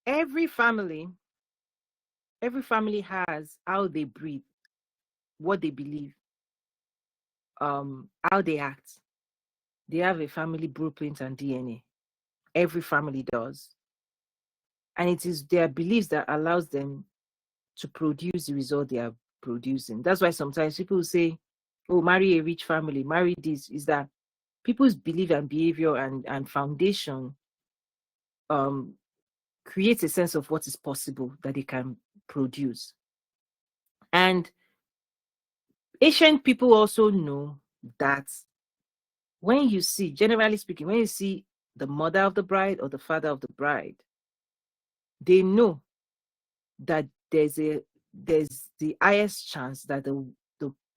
every family has how they breathe, what they believe, how they act. They have a family blueprint and DNA. Every family does. And it is their beliefs that allows them to produce the result they are producing. That's why sometimes people say, oh, marry a rich family, marry this. Is that people's belief and behavior and foundation creates a sense of what is possible that they can produce. And ancient people also know that when you see, generally speaking, when you see the mother of the bride or the father of the bride, they know that there's the highest chance that the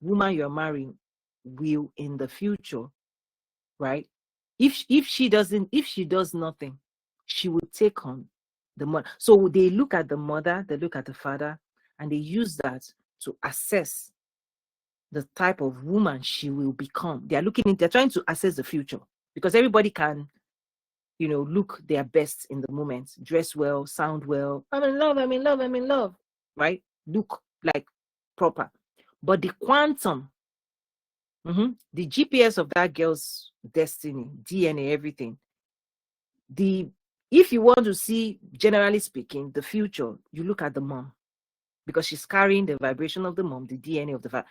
woman you're marrying will in the future, right? If she does nothing, she will take on the mother. So they look at the mother, they look at the father, and they use that to assess the type of woman she will become. They're trying to assess the future, because everybody can, look their best in the moment, dress well, sound well. I'm in love, right? Look like proper. But the quantum, the GPS of that girl's destiny, DNA, everything. If you want to see, generally speaking, the future, you look at the mom, because she's carrying the vibration of the mom, the DNA of the father.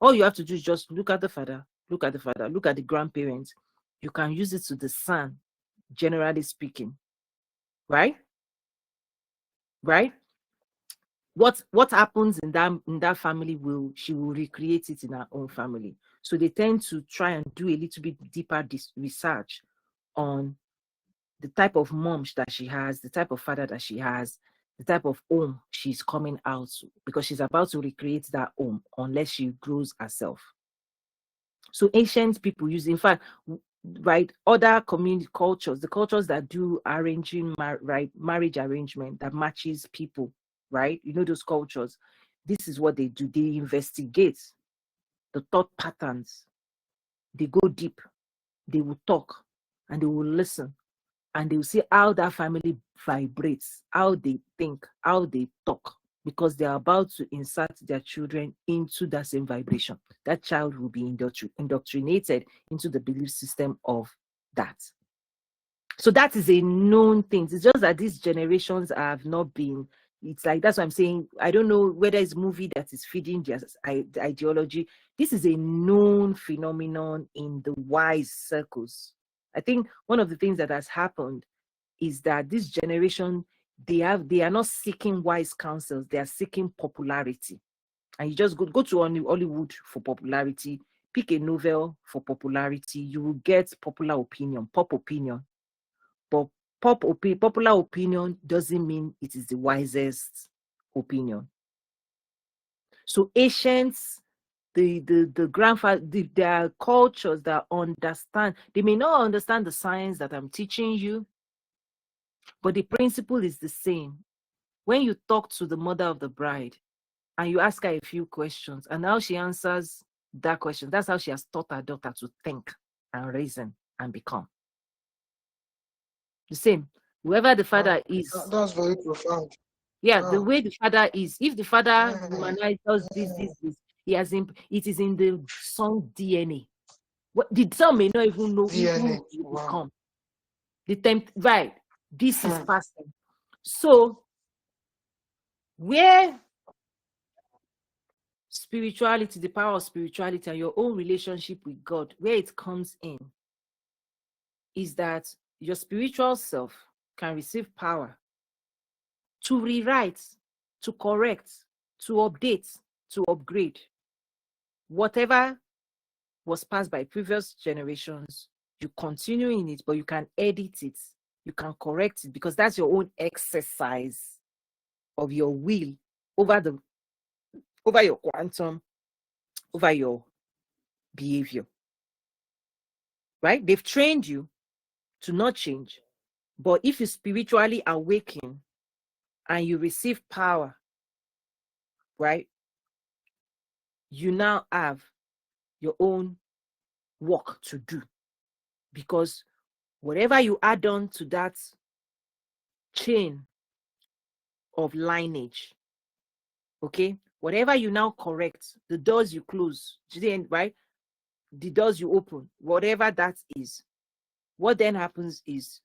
All you have to do is just look at the father, look at the grandparents. You can use it to the son, generally speaking, right? What happens in that family, she will recreate it in her own family. So they tend to try and do a little bit deeper research on the type of mom that she has, the type of father that she has, the type of home she's coming out to, because she's about to recreate that home unless she grows herself. So ancient people use, in fact, right, other community cultures, the cultures that do marriage arrangement that matches people, right? Those cultures, this is what they do. They investigate the thought patterns. They go deep. They will talk and they will listen, and they will see how that family vibrates, how they think, how they talk, because they are about to insert their children into that same vibration. That child will be indoctrinated into the belief system of that. So that is a known thing. It's just that these generations have not been. It's like, that's what I'm saying. I don't know whether it's movie that is feeding their ideology. This is a known phenomenon in the wise circles. I think one of the things that has happened is that this generation, they are not seeking wise counsels, they are seeking popularity. And you just go to Hollywood for popularity, pick a novel for popularity, you will get popular opinion, pop opinion. But popular opinion doesn't mean it is the wisest opinion. So ancients, the grandfather, there are cultures that understand. They may not understand the science that I'm teaching you, but the principle is the same. When you talk to the mother of the bride and you ask her a few questions, and how she answers that question, that's how she has taught her daughter to think and reason and become. The same. Whoever the father is. That's very profound. Yeah, the way the father is. If the father does this, it is in the son DNA. The son may not even know DNA. who he will Wow. become. Right. This is passing. So where spirituality, the power of spirituality and your own relationship with God, where it comes in, is that your spiritual self can receive power to rewrite, to correct, to update, to upgrade whatever was passed by previous generations. You continue in it, but you can edit it, you can correct it, because that's your own exercise of your will over your quantum, over your behavior. Right? They've trained you to not change. But if you spiritually awaken and you receive power, right, you now have your own work to do. Because whatever you add on to that chain of lineage. Okay, whatever you now correct, the doors you close, right? The doors you open, whatever that is, what then happens is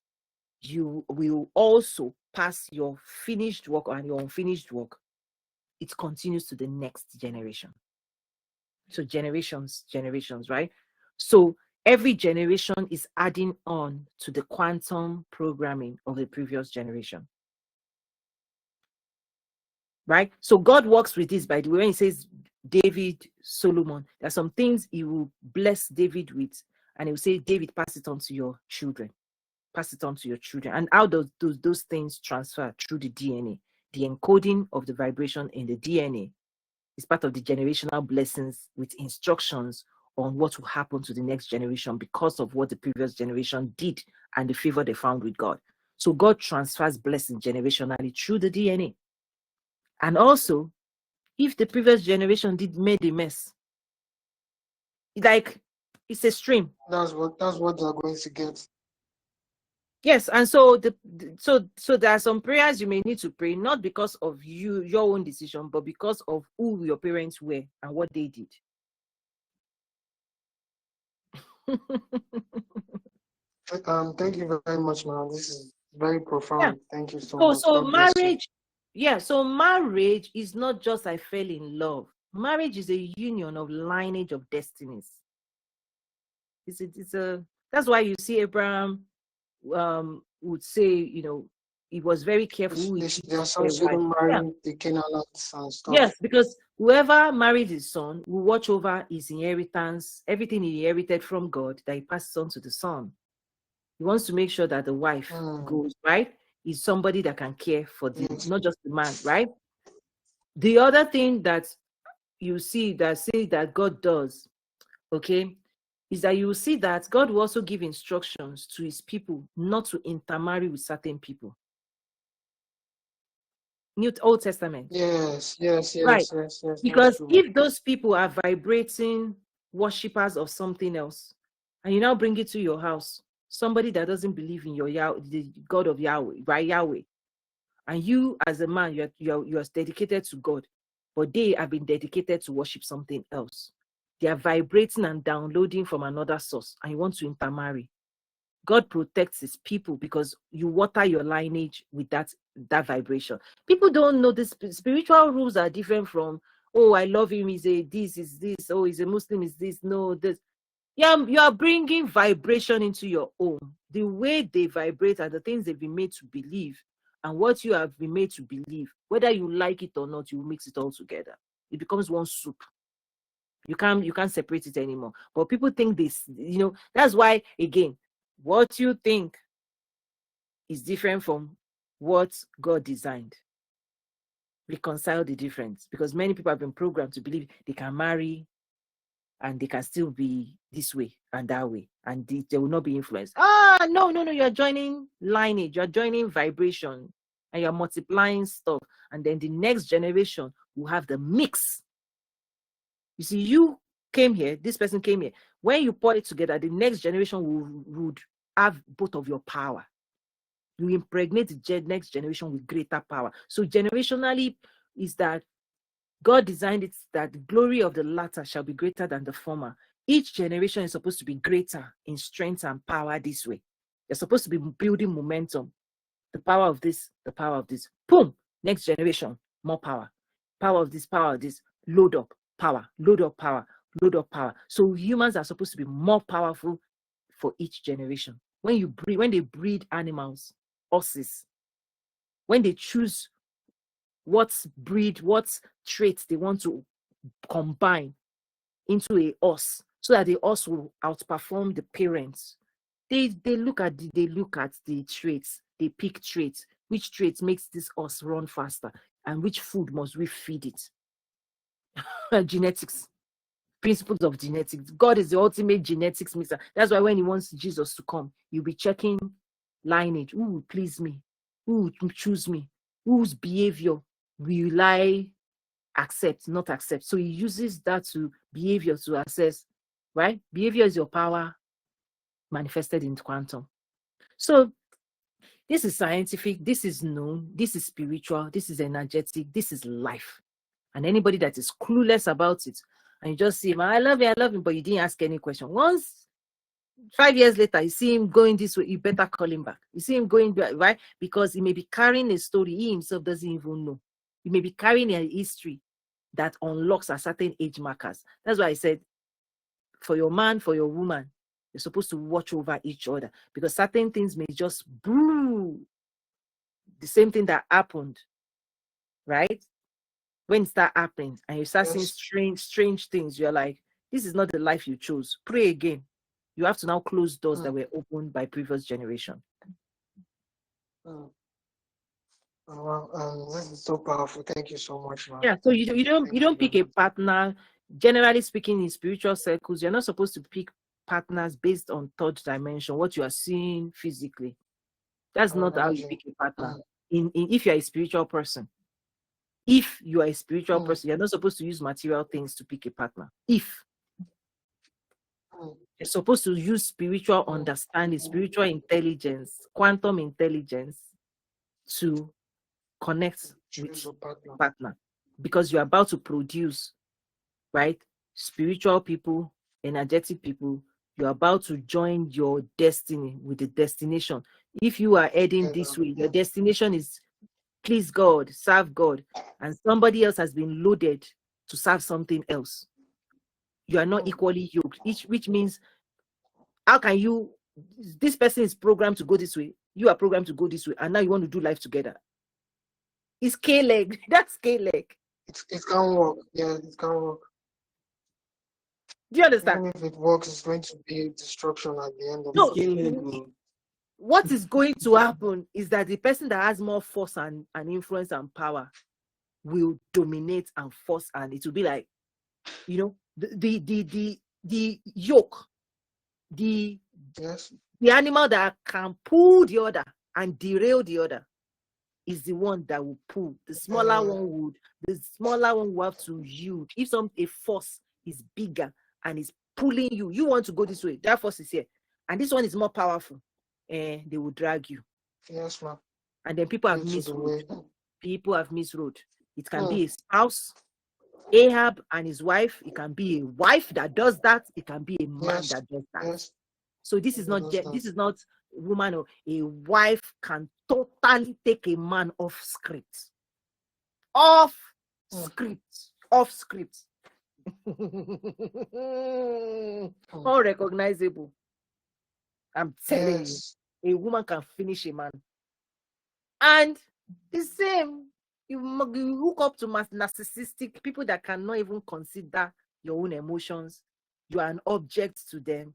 you will also pass your finished work and your unfinished work. It continues to the next generation. So generations, right? So every generation is adding on to the quantum programming of the previous generation. Right? So God works with this, by the way, when he says David, Solomon, there are some things he will bless David with, and he will say, David, pass it on to your children. Pass it on to your children. And how does those things transfer? Through the DNA. The encoding of the vibration in the DNA is part of the generational blessings with instructions on what will happen to the next generation because of what the previous generation did and the favor they found with God. So God transfers blessing generationally through the DNA. And also, if the previous generation made a mess, like it's a stream. That's what they're going to get. Yes, and so so there are some prayers you may need to pray, not because of your own decision, but because of who your parents were and what they did. Thank you very much, man. This is very profound. Yeah. Thank you so much. So marriage, so marriage is not just I fell in love. Marriage is a union of lineage of destinies. That's why you see Abraham would say, he was very careful. There are some children marrying the Canaanites and stuff. Yes, because whoever married his son will watch over his inheritance, everything he inherited from God, that he passes on to the son. He wants to make sure that the wife goes, right? Is somebody that can care for not just the man, right? The other thing that you see that God does, okay, is that you will see that God will also give instructions to his people not to intermarry with certain people. Old Testament. Yes. Right. Because if those people are vibrating worshippers of something else, and you now bring it to your house, somebody that doesn't believe in the God of Yahweh, right? Yahweh, and you as a man, you're dedicated to God, but they have been dedicated to worship something else. They are vibrating and downloading from another source, and you want to intermarry. God protects his people because you water your lineage with that vibration. People don't know this. Spiritual rules are different from, oh, I love him, this is this, oh, he's a Muslim, is this, no, this. Yeah, you are bringing vibration into your own. The way they vibrate and the things they've been made to believe and what you have been made to believe, whether you like it or not, you mix it all together. It becomes one soup. You can't separate it anymore. But people think this, that's why, again, what you think is different from what God designed. Reconcile the difference, because many people have been programmed to believe they can marry and they can still be this way and that way, and they will not be influenced. No, you're joining lineage, you're joining vibration, and you're multiplying stuff, and then the next generation will have the mix. You see, you came here, this person came here. When you put it together, the next generation would have both of your power. You impregnate the next generation with greater power. So generationally is that God designed it that the glory of the latter shall be greater than the former. Each generation is supposed to be greater in strength and power this way. They're supposed to be building momentum. The power of this, the power of this. Boom! Next generation, more power. Power of this, load up power, load up power, load up power. So humans are supposed to be more powerful for each generation. When they breed animals, horses, when they choose what traits they want to combine into a horse so that the horse will outperform the parents, they look at the traits, they pick traits. Which traits makes this horse run faster, and which food must we feed it? Genetics, principles of genetics. God is the ultimate genetics mixer. That's why when he wants Jesus to come, you'll be checking lineage. Who will please me? Who will choose me? Whose behavior will I accept, not accept? So he uses that behavior to assess, right? Behavior is your power manifested in quantum. So This is scientific, this is known, this is spiritual, this is energetic, this is life. And anybody that is clueless about it, and you just see him, I love him, but you didn't ask any question. Once 5 years later, you see him going this way, you better call him back. You see him going back, right? Because he may be carrying a story he himself doesn't even know. He may be carrying a history that unlocks at certain age markers. That's why I said, for your man, for your woman, you're supposed to watch over each other, because certain things may just brew the same thing that happened, right? When it start happening and you start seeing strange things, you're like, this is not the life you chose. Pray again. You have to now close doors that were opened by previous generation. Well, this is so powerful. Thank you so much, man. Yeah, so you don't pick a partner. Generally speaking, in spiritual circles, you're not supposed to pick partners based on third dimension, what you are seeing physically. That's not how you pick a partner. If you're a spiritual person, you're not supposed to use material things to pick a partner. You're supposed to use spiritual understanding, spiritual intelligence, quantum intelligence to connect with a partner, because you're about to produce, right? Spiritual people, energetic people. You're about to join your destiny with the destination. If you are heading this way, your destination is please God, serve God, and somebody else has been loaded to serve something else. You are not equally yoked, which means, how can you, this person is programmed to go this way, you are programmed to go this way, and now you want to do life together. It's K-leg. That's K-leg. It can't work. Yeah, it can't work. Do you understand? Even if it works, it's going to be destruction at the end of the What is going to happen is that the person that has more force and influence and power will dominate and force, and it will be like, the yoke, the animal that can pull the other and derail the other is the one that will pull. The smaller one will have to yield. If a force is bigger and is pulling you, you want to go this way, that force is here, and this one is more powerful, they will drag you. Yes, ma'am. And then people have misroad. It can be a spouse, Ahab and his wife. It can be a wife that does that. It can be a man that does that. Yes. So this is not woman or a wife can totally take a man off script. Unrecognizable. I'm telling you, a woman can finish a man. And the same, you hook up to narcissistic people that cannot even consider your own emotions. You are an object to them.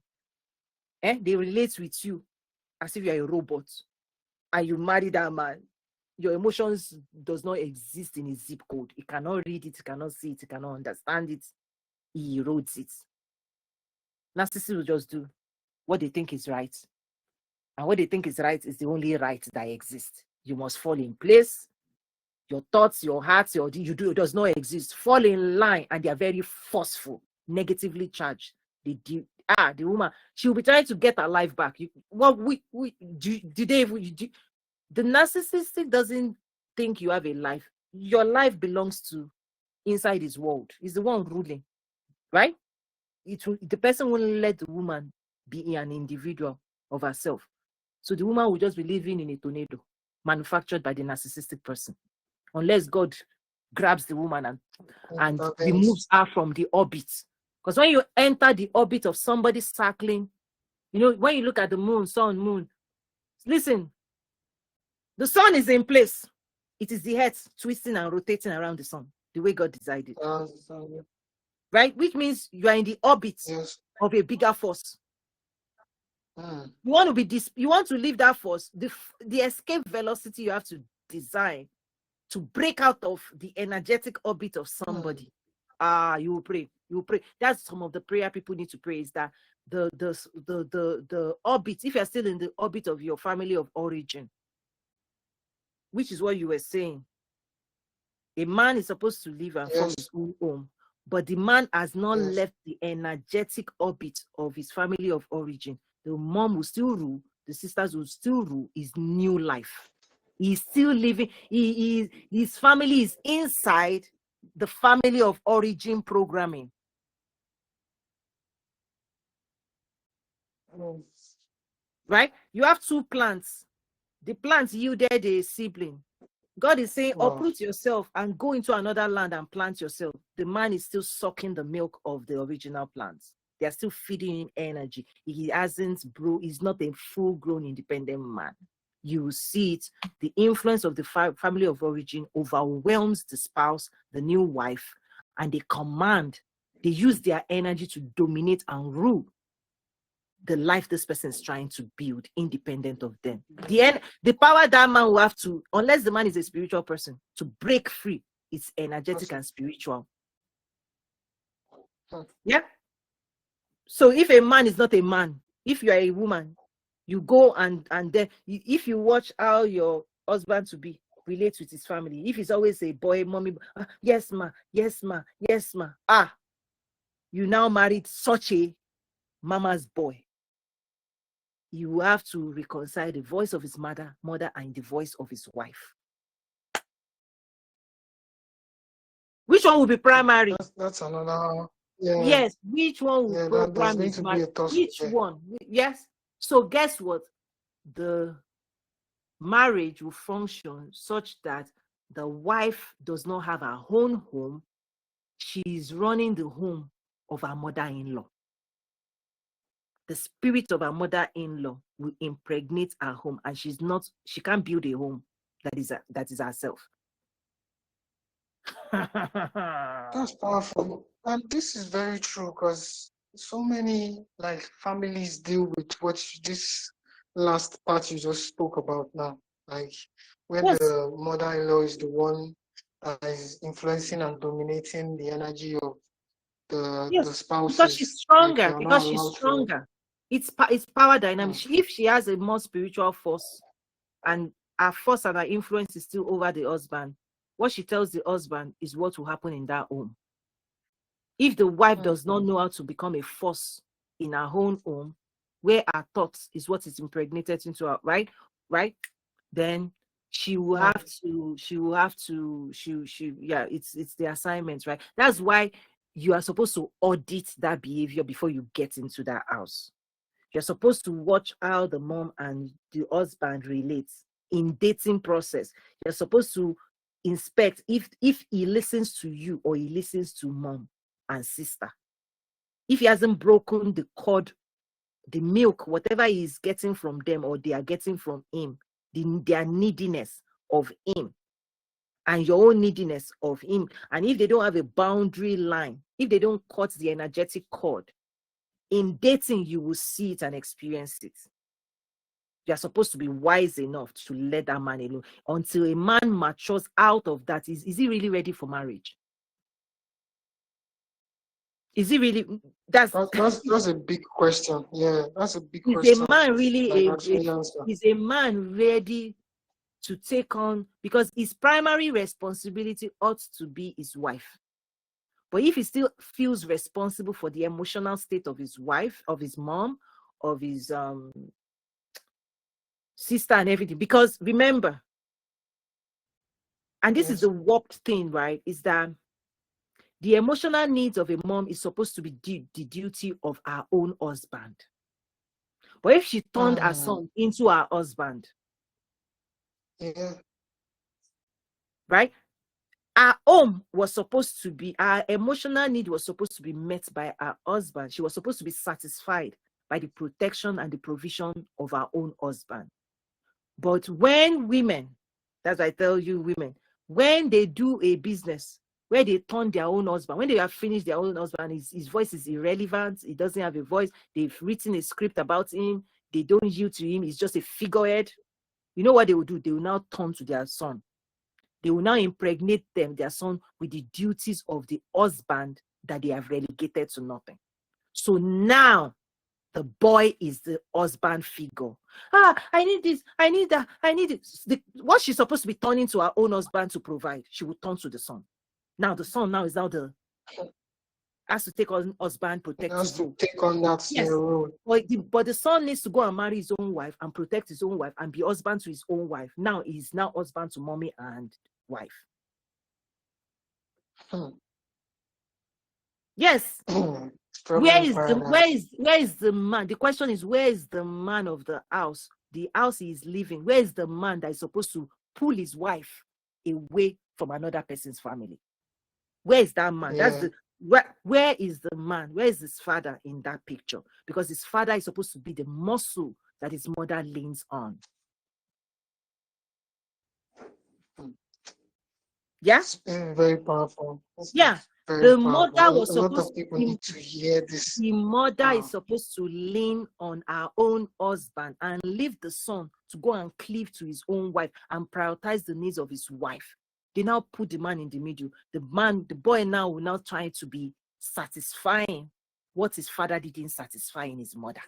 They relate with you as if you are a robot, and you marry that man. Your emotions does not exist in a zip code. It cannot read it, it cannot see it, it cannot understand it. He erodes it. Narcissists will just do what they think is right. And what they think is right is the only right that exists. You must fall in place. Your thoughts, your hearts, does not exist. Fall in line, and they are very forceful, negatively charged. The woman, she will be trying to get her life back. The narcissistic doesn't think you have a life. Your life belongs to inside his world. He's the one ruling, right? The person won't let the woman be an individual of herself. So the woman will just be living in a tornado manufactured by the narcissistic person, unless God grabs the woman and removes her from the orbit. Because when you enter the orbit of somebody circling, when you look at the moon, listen, the sun is in place. It is the earth twisting and rotating around the sun, the way God decided. Right? Which means you are in the orbit of a bigger force. You want to leave that force, the escape velocity you have to design to break out of the energetic orbit of somebody. You will pray. That's some of the prayer people need to pray, is that the orbit, if you're still in the orbit of your family of origin, which is what you were saying, a man is supposed to live and form his own home, but the man has not left the energetic orbit of his family of origin. The mom will still rule, the sisters will still rule his new life. He's still living. His family is inside the family of origin programming. Right? You have two plants. The plant yielded a sibling. God is saying, uproot yourself and go into another land and plant yourself. The man is still sucking the milk of the original plants. They are still feeding him energy. He hasn't he's not a full-grown independent man. You will see it. The influence of the family of origin overwhelms the spouse, the new wife, and they use their energy to dominate and rule the life this person is trying to build, independent of them. The power that man will have to, unless the man is a spiritual person, to break free, it's energetic and spiritual. Yeah. So if a man is not a man, if you are a woman, you go and then if you watch how your husband to be relates with his family, if he's always a boy, mommy, yes ma, yes ma, yes ma, you now married such a mama's boy. You have to reconcile the voice of his mother and the voice of his wife. Which one will be primary? That's another. Yeah. Yes, which one will be primary? Which one? Yes. So guess what? The marriage will function such that the wife does not have her own home. She is running the home of her mother-in-law. The spirit of her mother-in-law will impregnate her home, and she can't build a home that is herself. That's powerful. And this is very true, because so many families deal with what this last part you just spoke about now. Where the mother-in-law is the one that is influencing and dominating the energy of the spouses. Because she's stronger. It's power dynamics. If she has a more spiritual force, and her force and her influence is still over the husband, what she tells the husband is what will happen in that home. If the wife does not know how to become a force in her own home, where her thoughts is what is impregnated into her, right? Then she will have to, it's the assignment, right? That's why you are supposed to audit that behavior before you get into that house. You're supposed to watch how the mom and the husband relate in dating process. You're supposed to inspect if he listens to you or he listens to mom and sister. If he hasn't broken the cord, the milk, whatever he's getting from them or they are getting from him, their neediness of him and your own neediness of him. And if they don't have a boundary line, if they don't cut the energetic cord, in dating, you will see it and experience it. You are supposed to be wise enough to let that man alone until a man matures out of that. Is he really ready for marriage? Is he really? That's a big question. Yeah, that's a big question. Is a man really is a man ready to take on? Because his primary responsibility ought to be his wife. But if he still feels responsible for the emotional state of his wife, of his mom, of his sister and everything, because remember, and this is the warped thing, right, is that the emotional needs of a mom is supposed to be the duty of her own husband. But if she turned her son into her husband, right, her home was supposed to be, her emotional need was supposed to be met by her husband. She was supposed to be satisfied by the protection and the provision of her own husband. But when women, as I tell you, women, when they do a business where they turn their own husband, when they have finished their own husband, his voice is irrelevant, he doesn't have a voice, they've written a script about him, they don't yield to him, he's just a figurehead. You know what they will do? They will now turn to their son. They will now impregnate their son, with the duties of the husband that they have relegated to nothing. So now the boy is the husband figure. I need this, I need that, I need it. What she's supposed to be turning to her own husband to provide, she will turn to the son. Now the son is now has to take on husband He has protective to role. take on that Yes. role. But the son needs to go and marry his own wife and protect his own wife and be husband to his own wife. Now he's now husband to mommy and wife. Yes. Where is the man? The question is, where is the man of the house? The house he is living. Where is the man that is supposed to pull his wife away from another person's family? Where is that man? Yeah. That's the where is the man? Where is his father in that picture? Because his father is supposed to be the muscle that his mother leans on. Yeah? It's very powerful. Yeah. Very The powerful. mother was A lot supposed of people need to hear this. The mother is supposed to lean on her own husband and leave the son to go and cleave to his own wife and prioritize the needs of his wife. They now put the man in the middle. The boy now will now try to be satisfying what his father didn't satisfy in his mother.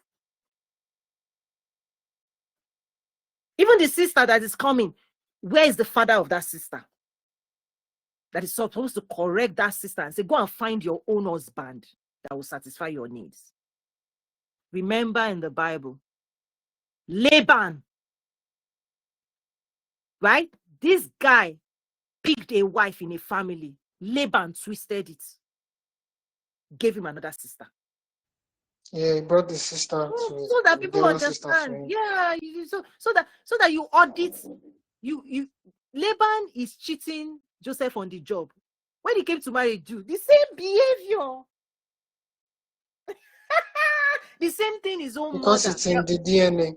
Even the sister that is coming, where is the father of that sister? That is supposed to correct that sister and say, go and find your own husband that will satisfy your needs. Remember in the Bible, Laban, right? This guy picked a wife in a family. Laban twisted it, gave him another sister. Yeah, he brought the sister to so that people understand. Yeah, so that you audit. You Laban is cheating Joseph on the job. When he came to marry Jude, the same behavior. The same thing his own because mother. It's in the DNA.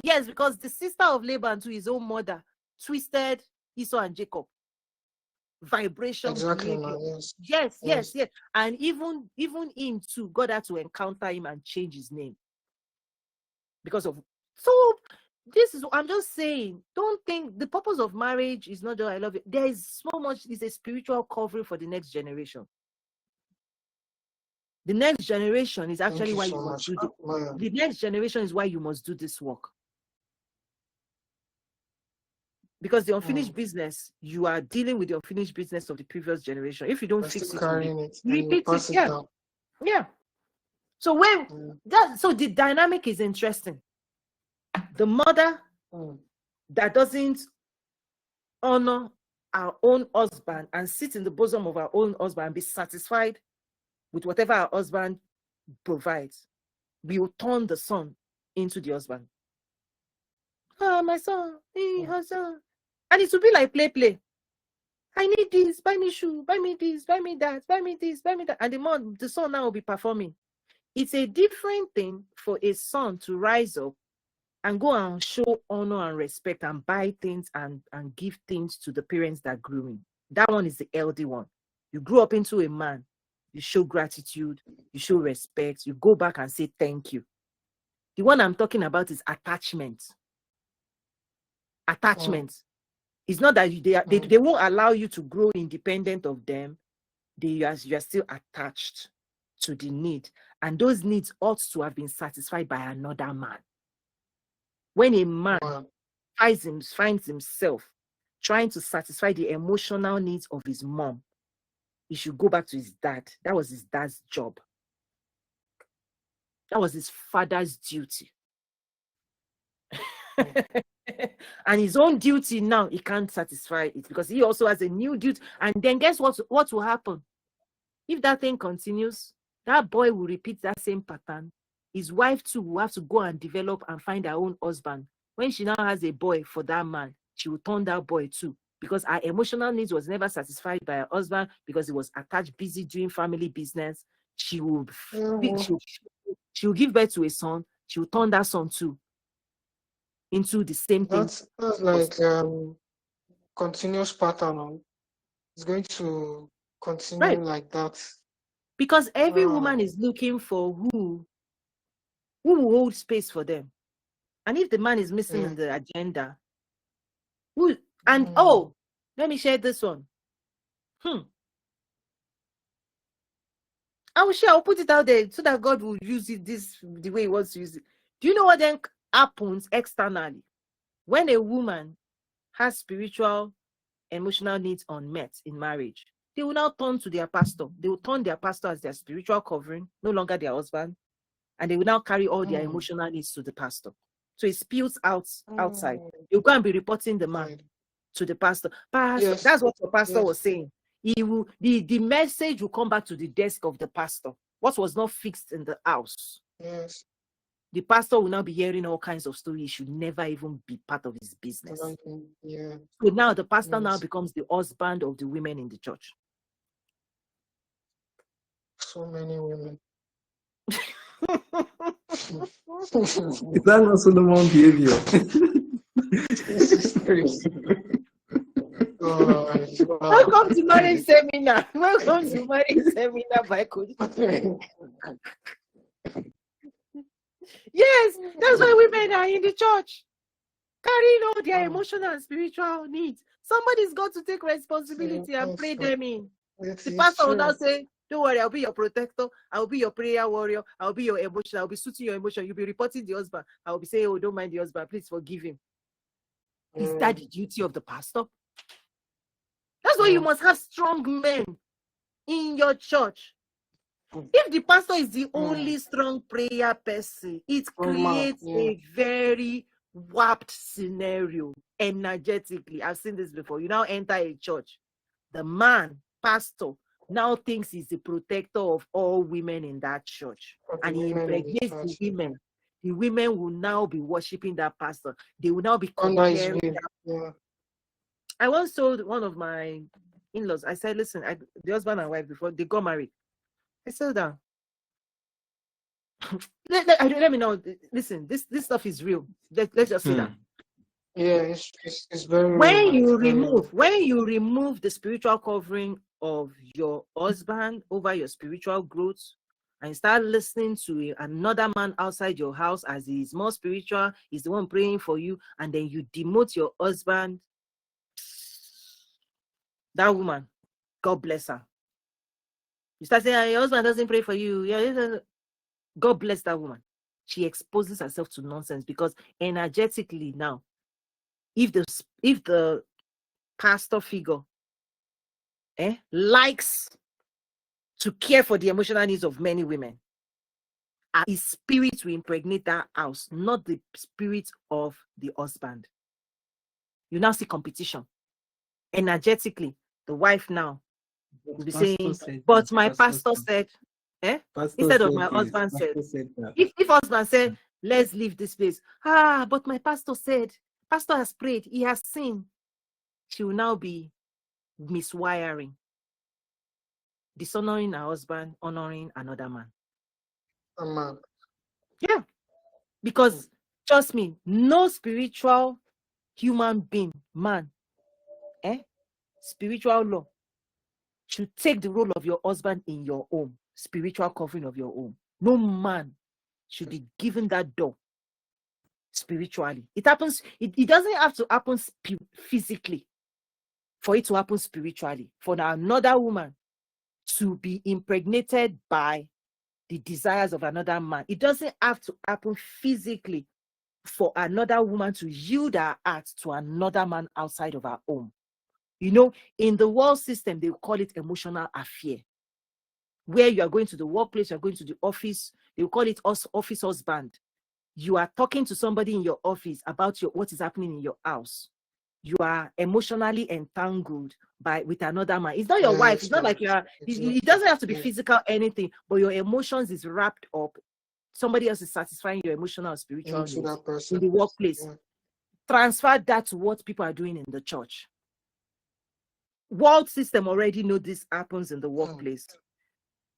Yes, because the sister of Laban to his own mother twisted Esau and Jacob. Vibration. Exactly. Yes. And even him too, God had to encounter him and change his name. Because of this is, I'm just saying, don't think the purpose of marriage is not just I love you. There is so much, it's a spiritual covering for the next generation. The next generation is actually why you must do the next generation is why you must do this work. Because the unfinished business, you are dealing with the unfinished business of the previous generation. If you don't fix it, repeat it. Yeah. So so the dynamic is interesting. The mother that doesn't honor our own husband and sit in the bosom of our own husband and be satisfied with whatever our husband provides, we will turn the son into the husband. My son, husband. And it will be like play. I need this, buy me shoe, buy me this, buy me that, buy me this, buy me that. And the son now will be performing. It's a different thing for a son to rise up and go and show honor and respect and buy things and give things to the parents that grew him. That one is the healthy one. You grew up into a man. You show gratitude. You show respect. You go back and say thank you. The one I'm talking about is attachment. Attachment. It's not that they won't allow you to grow independent of them. You are still attached to the need. And those needs ought to have been satisfied by another man. When a man finds himself trying to satisfy the emotional needs of his mom, he should go back to his dad. That was his dad's job. That was his father's duty. And his own duty now, he can't satisfy it because he also has a new duty. And then guess what will happen? If that thing continues, that boy will repeat that same pattern. His wife too will have to go and develop and find her own husband. When she now has a boy for that man, she will turn that boy too, because her emotional needs was never satisfied by her husband because he was attached, busy doing family business. She will give birth to a son. She will turn that son too into the same thing. That's like continuous pattern. It's going to continue like that. Because every woman is looking for who will hold space for them. And if the man is missing in the agenda, let me share this one. I'll put it out there so that God will use it the way he wants to use it. Do you know what then happens externally? When a woman has spiritual, emotional needs unmet in marriage, they will now turn to their pastor. They will turn their pastor as their spiritual covering, no longer their husband. And they will now carry all their emotional needs to the pastor. So it spills out outside. You're going to be reporting the man to the pastor. Pastor, that's what the pastor was saying. He will, the message will come back to the desk of the pastor. What was not fixed in the house. Yes. The pastor will now be hearing all kinds of stories. He should never even be part of his business. Yeah. So now the pastor now becomes the husband of the women in the church. So many women. Is that not Solomon behavior? This is crazy. Welcome to marriage seminar. Welcome to marriage seminar by Coach. Yes, that's why women are in the church, carrying all their emotional and spiritual needs. Somebody's got to take responsibility and pray them in. The pastor will now say, don't worry, I'll be your protector. I'll be your prayer warrior. I'll be your emotion. I'll be suiting your emotion. You'll be reporting the husband. I'll be saying, oh, don't mind the husband. Please forgive him. Is that the duty of the pastor? That's why you must have strong men in your church. If the pastor is the only strong prayer person, it creates a very warped scenario energetically. I've seen this before. You now enter a church. The man, pastor, now thinks he's the protector of all women in that church. And he impregnates the women. The women will now be worshiping that pastor. They will now be comparing. I once told one of my in-laws, I said, listen, the husband and wife, before they got married, I said that. let me know. Listen, this stuff is real. Let's just see that. Yeah, it's very when real. When you remove the spiritual covering of your husband over your spiritual growth and start listening to another man outside your house as he is more spiritual, he's the one praying for you, and then you demote your husband, that woman, God bless her. You start saying, your husband doesn't pray for you. Yeah, God bless that woman. She exposes herself to nonsense because energetically now, if the pastor figure likes to care for the emotional needs of many women, his spirit will impregnate that house, not the spirit of the husband. You now see competition. Energetically, the wife now will be saying, but my pastor said, instead of my husband said. If husband said, let's leave this place. But my pastor said, pastor has prayed, he has seen. She will now be miswiring, dishonoring her husband, honoring another man. Yeah. Because, trust me, no spiritual human being, man, spiritual law, should take the role of your husband in your home, spiritual covering of your home. No man should be given that door spiritually. It happens, it doesn't have to happen physically for it to happen spiritually. For another woman to be impregnated by the desires of another man, it doesn't have to happen physically for another woman to yield her heart to another man outside of her home. You know, in the world system, they call it emotional affair. Where you are going to the workplace, you are going to the office, they will call it office husband. You are talking to somebody in your office about what is happening in your house. You are emotionally entangled with another man. It's not your wife. It's not like you are. It doesn't have to be physical anything, but your emotions is wrapped up. Somebody else is satisfying your emotional or spiritual needs in the workplace. Transfer that to what people are doing in the church. World system already know this happens in the workplace.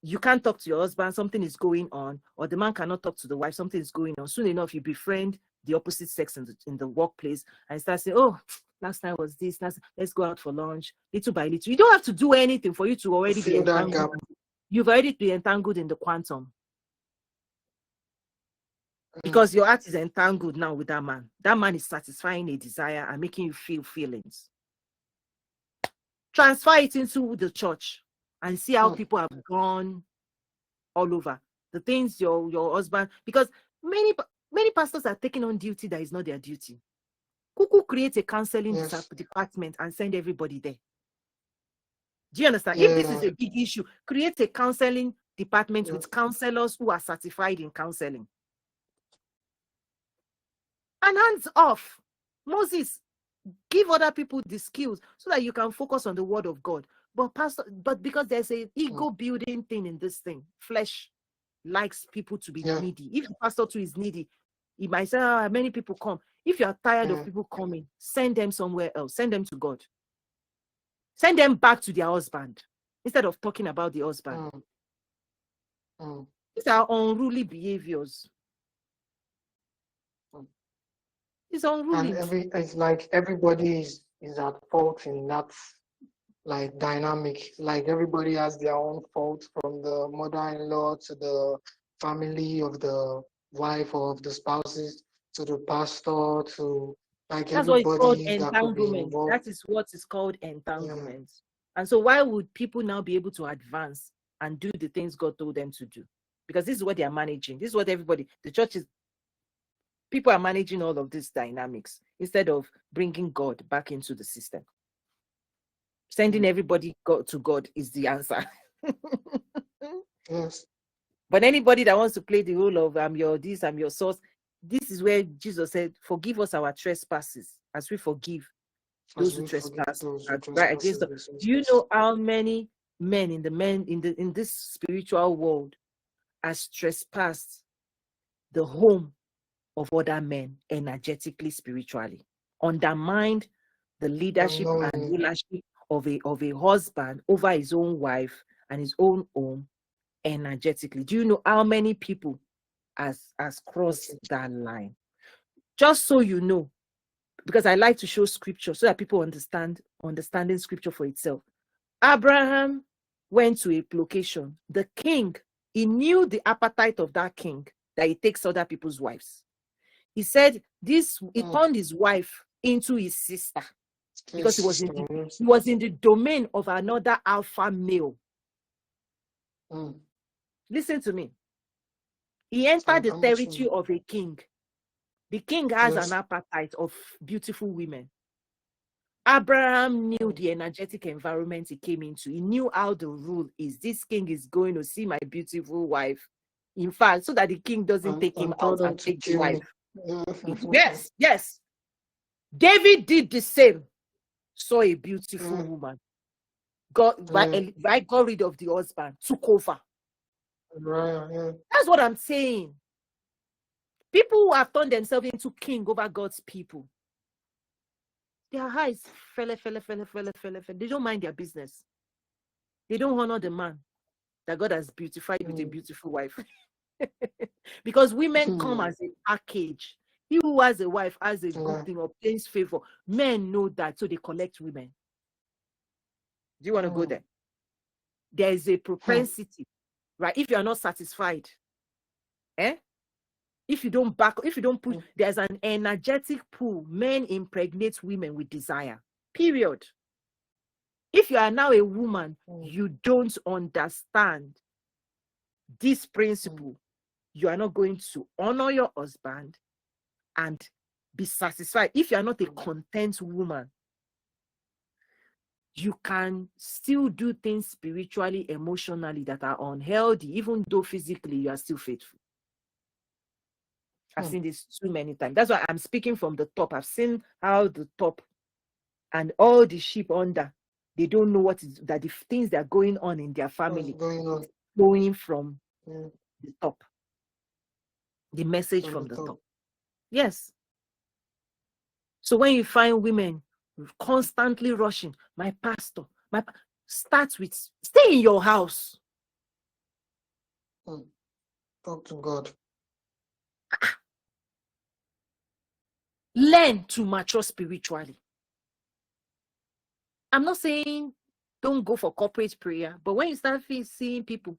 You can't talk to your husband, something is going on, or the man cannot talk to the wife, something is going on. Soon enough, you befriend the opposite sex in the workplace and start saying, oh, last night was this, let's go out for lunch, little by little. You don't have to do anything for you to already be entangled. You've already been entangled in the quantum. Because your heart is entangled now with that man. That man is satisfying a desire and making you feel feelings. Transfer it into the church and see how people have gone all over. The things your husband, because many pastors are taking on duty that is not their duty. Kuku create a counseling department and send everybody there. Do you understand? If this is a big issue, create a counseling department with counselors who are certified in counseling. And hands off. Moses, give other people the skills so that you can focus on the word of God. But because there's an ego building thing in this thing, flesh likes people to be needy. If the pastor too is needy, he might say, many people come. If you are tired of people coming, send them somewhere else. Send them to God. Send them back to their husband instead of talking about the husband. These are unruly behaviors. It's unruly. And it's like everybody is at fault in that like dynamic. Like everybody has their own fault, from the mother-in-law to the family of the wife or of the spouses to the pastor to like that's what it's called everybody that could be entanglement. involved. That is what is called entanglement. And so why would people now be able to advance and do the things God told them to do? Because this is what they are managing. This is what the church is. People are managing all of these dynamics instead of bringing God back into the system. Sending everybody to God is the answer. Yes. But anybody that wants to play the role of I'm your this, I'm your source, this is where Jesus said, forgive us our trespasses as we forgive those who trespass right against us. Do you know how many men in this spiritual world has trespassed the home of other men energetically, spiritually, undermined the leadership and rulership of a husband over his own wife and his own home energetically? Do you know how many people has crossed that line? Just so you know, because I like to show scripture so that people understanding scripture for itself. Abraham went to a location. The king, he knew the appetite of that king, that he takes other people's wives. He said he turned his wife into his sister because he was in the domain of another alpha male. Listen to me. He entered the territory of a king. The king has an appetite of beautiful women. Abraham knew the energetic environment he came into. He knew how the rule is. This king is going to see my beautiful wife. In fact, so that the king doesn't take him out and take the wife. Yes. David did the same. Saw a beautiful woman. Got rid of the husband, took over. That's what I'm saying. People who have turned themselves into king over God's people, their eyes fell. They don't mind their business. They don't honor the man that God has beautified with a beautiful wife. Because women come as a package. He who has a wife has a good thing, obtains favor. Men know that, so they collect women. Do you want to go there? There is a propensity, right? If you are not satisfied, if you don't push, there's an energetic pull. Men impregnate women with desire. Period. If you are now a woman, you don't understand this principle. You are not going to honor your husband and be satisfied. If you are not a content woman, you can still do things spiritually, emotionally that are unhealthy, even though physically you are still faithful. I've seen this too many times. That's why I'm speaking from the top. I've seen how the top and all the sheep under, they don't know that the things that are going on in their family flowing from the top. The message from the top. Yes. So when you find women constantly rushing, my pastor, start with stay in your house. Talk to God. Learn to mature spiritually. I'm not saying don't go for corporate prayer, but when you start seeing people,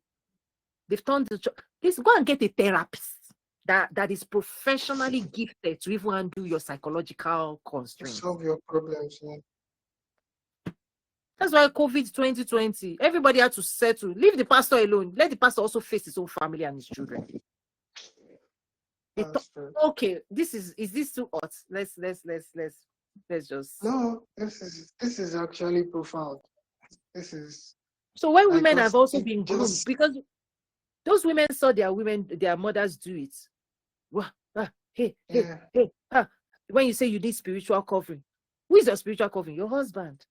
they've turned the church, please go and get a therapist that is professionally gifted to even undo your psychological constraints. Solve your problems. That's why COVID 2020, everybody had to settle. Leave the pastor alone. Let the pastor also face his own family and his children. Okay, is this too hot? Let's just. No, this is actually profound. This is So when like women have also it been groomed, just because those women saw their mothers do it. Wah, ah, hey, hey, yeah. hey, ah. When you say you need spiritual covering, who is your spiritual covering? Your husband.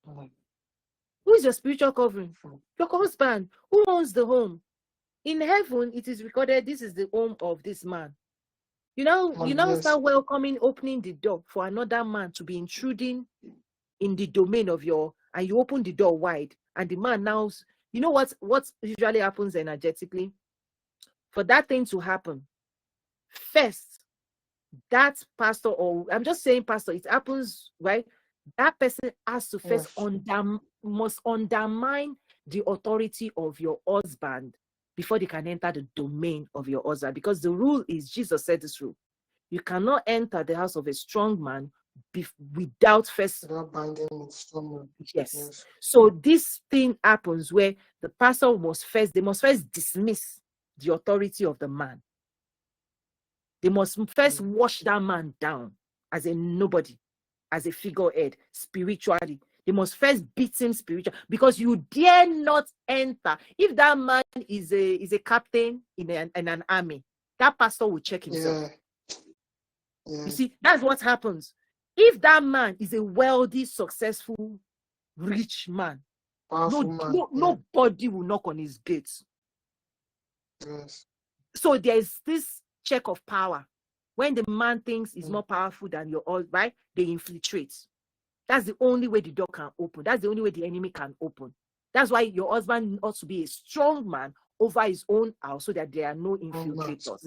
Mm, Who is your spiritual covering? mm, Your husband. Who owns the home? In heaven, it is recorded, this is the home of this man. You now yes. start opening the door for another man to be intruding in the domain of and you open the door wide, and the man now, you know what usually happens energetically? For that thing to happen, first, that pastor, or I'm just saying pastor, it happens, right? That person has to first Yes. must undermine the authority of your husband before they can enter the domain of your husband. Because the rule is, Jesus said this rule: you cannot enter the house of a strong man without first. Without binding it strongly. Yes. Yes. So this thing happens where the pastor must first dismiss the authority of the man. They must first wash that man down as a nobody, as a figurehead, spiritually. They must first beat him spiritually, because you dare not enter. If that man is a captain in an army, that pastor will check himself. Yeah. You see, that's what happens. If that man is a wealthy, successful, rich man, nobody will knock on his gates. Yes. So there's this check of power. When the man thinks he's more powerful than your husband, right? They infiltrate. That's the only way the door can open. That's the only way the enemy can open. That's why your husband ought to be a strong man over his own house, so that there are no infiltrators.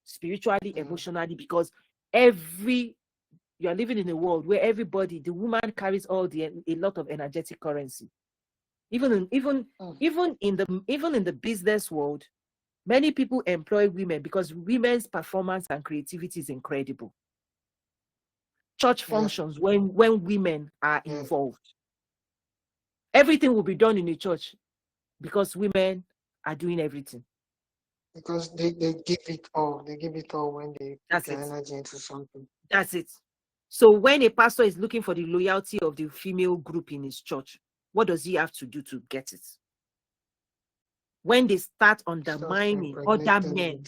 Spiritually, emotionally, because you are living in a world where everybody, the woman carries a lot of energetic currency. Even in the business world, many people employ women because women's performance and creativity is incredible. Church functions, when women are involved, everything will be done in a church because women are doing everything. Because they give it all. They give it all when they put their energy into something. That's it. So when a pastor is looking for the loyalty of the female group in his church, what does he have to do to get it? When they start undermining other men,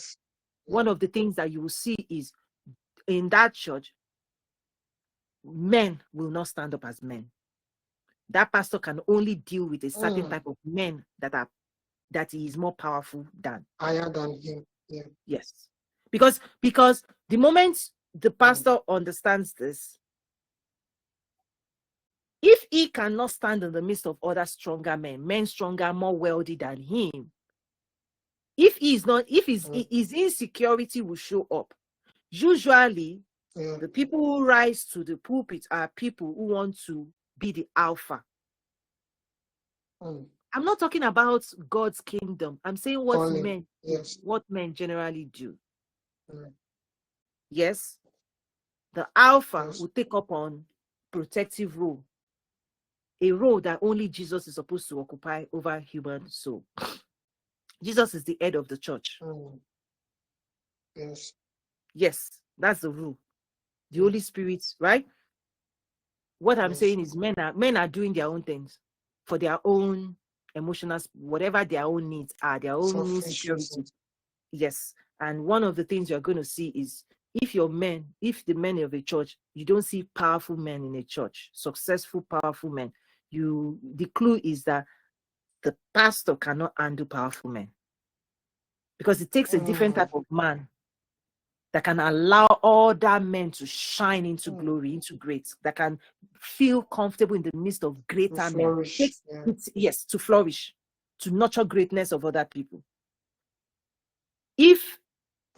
one of the things that you will see is, in that church, men will not stand up as men. That pastor can only deal with a certain type of men that he is more powerful than. Higher than him. Yeah. Yes. Because the moment the pastor understands this, if he cannot stand in the midst of other stronger men stronger, more wealthy than him, if his insecurity will show up. Usually, the people who rise to the pulpit are people who want to be the alpha. I'm not talking about God's kingdom. I'm saying what men generally do. Yes, the alpha will take up on protective role, a role that only Jesus is supposed to occupy over human soul. Jesus is the head of the church. Yes, that's the rule. The Holy Spirit, right? What I'm saying is, men are doing their own things for their own emotional, whatever their own needs are, their own insecurity. Yes. And one of the things you're going to see is, if the men of a church, you don't see powerful men in a church, successful, powerful men, the clue is that the pastor cannot handle powerful men, because it takes a different type of man that can allow all that men to shine into glory, into great, that can feel comfortable in the midst of greater men. Yes, to flourish, to nurture greatness of other people. If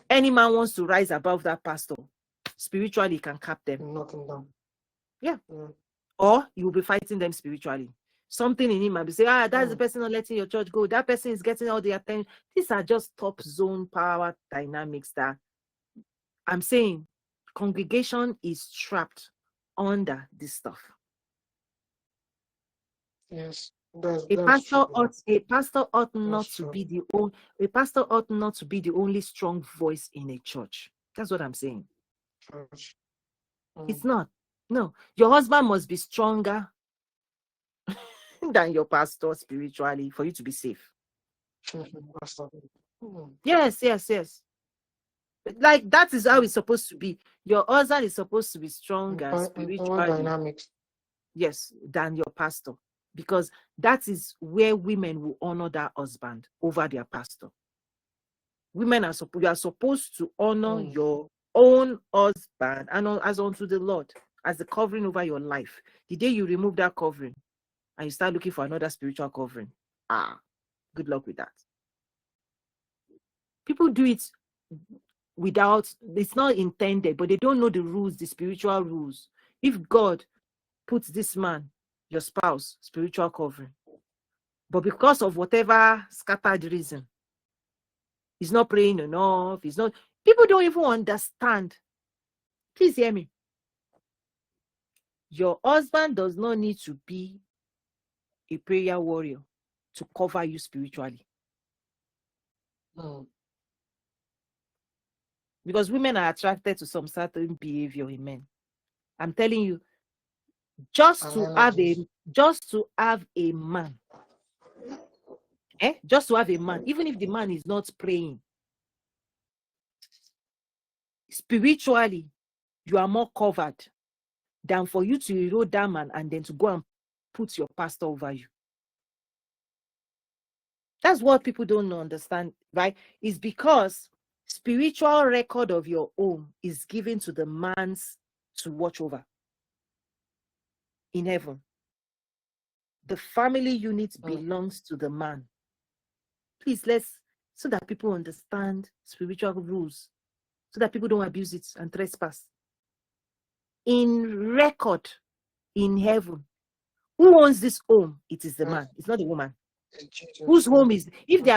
any man wants to rise above that pastor, spiritually, he can cap them. Knock him down. Yeah. Or you will be fighting them spiritually. Something in him might be saying, that's the person not letting your church go. That person is getting all the attention. These are just top zone power dynamics that I'm saying congregation is trapped under this stuff. Yes. A pastor ought not to be the only strong voice in a church. That's what I'm saying. It's not. No, your husband must be stronger than your pastor spiritually for you to be safe. Pastor. Yes. Like that is how it's supposed to be. Your husband is supposed to be stronger Power spiritually, dynamics. yes, than your pastor, because that is where women will honor that husband over their pastor. Women are you are supposed to honor your own husband and as unto the Lord as the covering over your life. The day you remove that covering and you start looking for another spiritual covering, good luck with that. People do it without, it's not intended, but they don't know the rules, the spiritual rules. If God puts this man, your spouse, spiritual covering, but because of whatever scattered reason, he's not praying enough, he's not, people don't even understand. Please hear me. Your husband does not need to be a prayer warrior to cover you spiritually. Because women are attracted to some certain behavior in men. I'm telling you, just to have a man, just to have a man, even if the man is not praying, spiritually, you are more covered than for you to erode that man and then to go and put your pastor over you. That's what people don't understand, right? It's because spiritual record of your own is given to the man's to watch over in heaven. The family unit belongs to the man. Please, so that people understand spiritual rules, so that people don't abuse it and trespass. In record in heaven, who owns this home? It is the man. It's not the woman. Whose home is? If they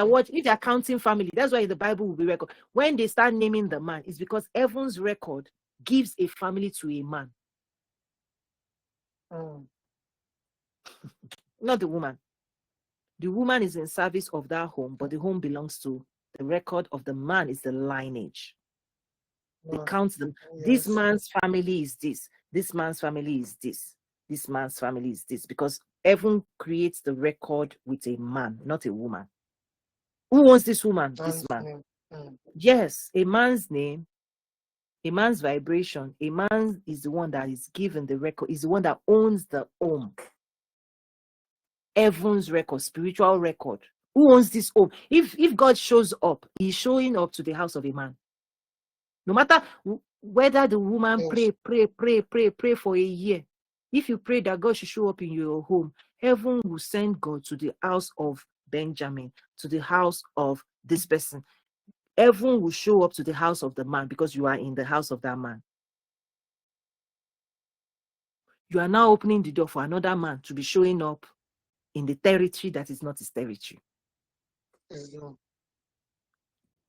are counting family, that's why the Bible will be record. When they start naming the man, it's because heaven's record gives a family to a man, not the woman. The woman is in service of that home, but the home belongs to the record of the man. Is the lineage. They count them. Yes. This man's family is this. This man's family is this. This man's family is this. Because heaven creates the record with a man, not a woman. Who owns this woman? This man. Yes, a man's name, a man's vibration. A man is the one that is given the record, is the one that owns the home. Heaven's record, spiritual record. Who owns this home? If God shows up, he's showing up to the house of a man. No matter whether the woman pray for a year. If you pray that God should show up in your home, heaven will send God to the house of Benjamin, to the house of this person. Heaven will show up to the house of the man because you are in the house of that man. You are now opening the door for another man to be showing up in the territory that is not his territory.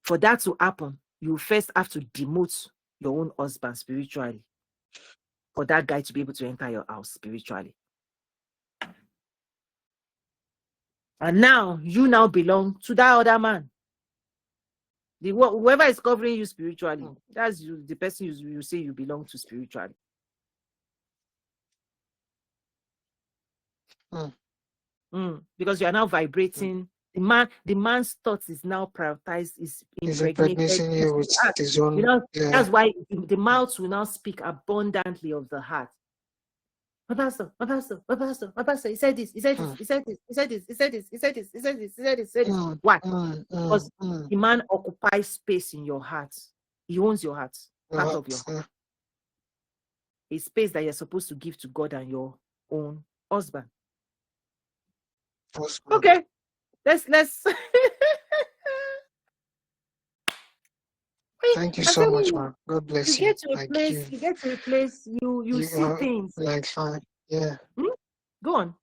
For that to happen, you first have to demote your own husband spiritually for that guy to be able to enter your house spiritually. And now you now belong to that other man. Whoever is covering you spiritually, that's the person you say you belong to spiritually. Because you are now vibrating. The man's thoughts is now prioritized, is impregnating you with his own. That's why the mouth will now speak abundantly of the heart. My pastor, he said this, he said this, he said this, he said this, he said this, he said this, he said this, he said this, he said this. Why? Because the man occupies space in your heart. He owns your heart, part of your heart. A space that you're supposed to give to God and your own husband. Okay, let's. Thank you so much, Mark. God bless you. You get to a place, you see things. Like fine, yeah. Go on.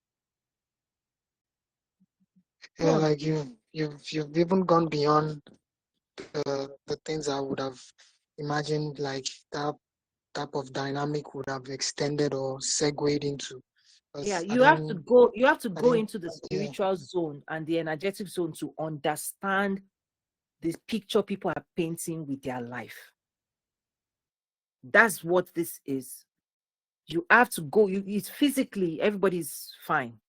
Yeah, like you've even gone beyond the things I would have imagined, like that type of dynamic would have extended or segued into. Yeah, you have to go into the spiritual zone and the energetic zone to understand the picture people are painting with their life. That's what this is. You have to go. It's physically, everybody's fine.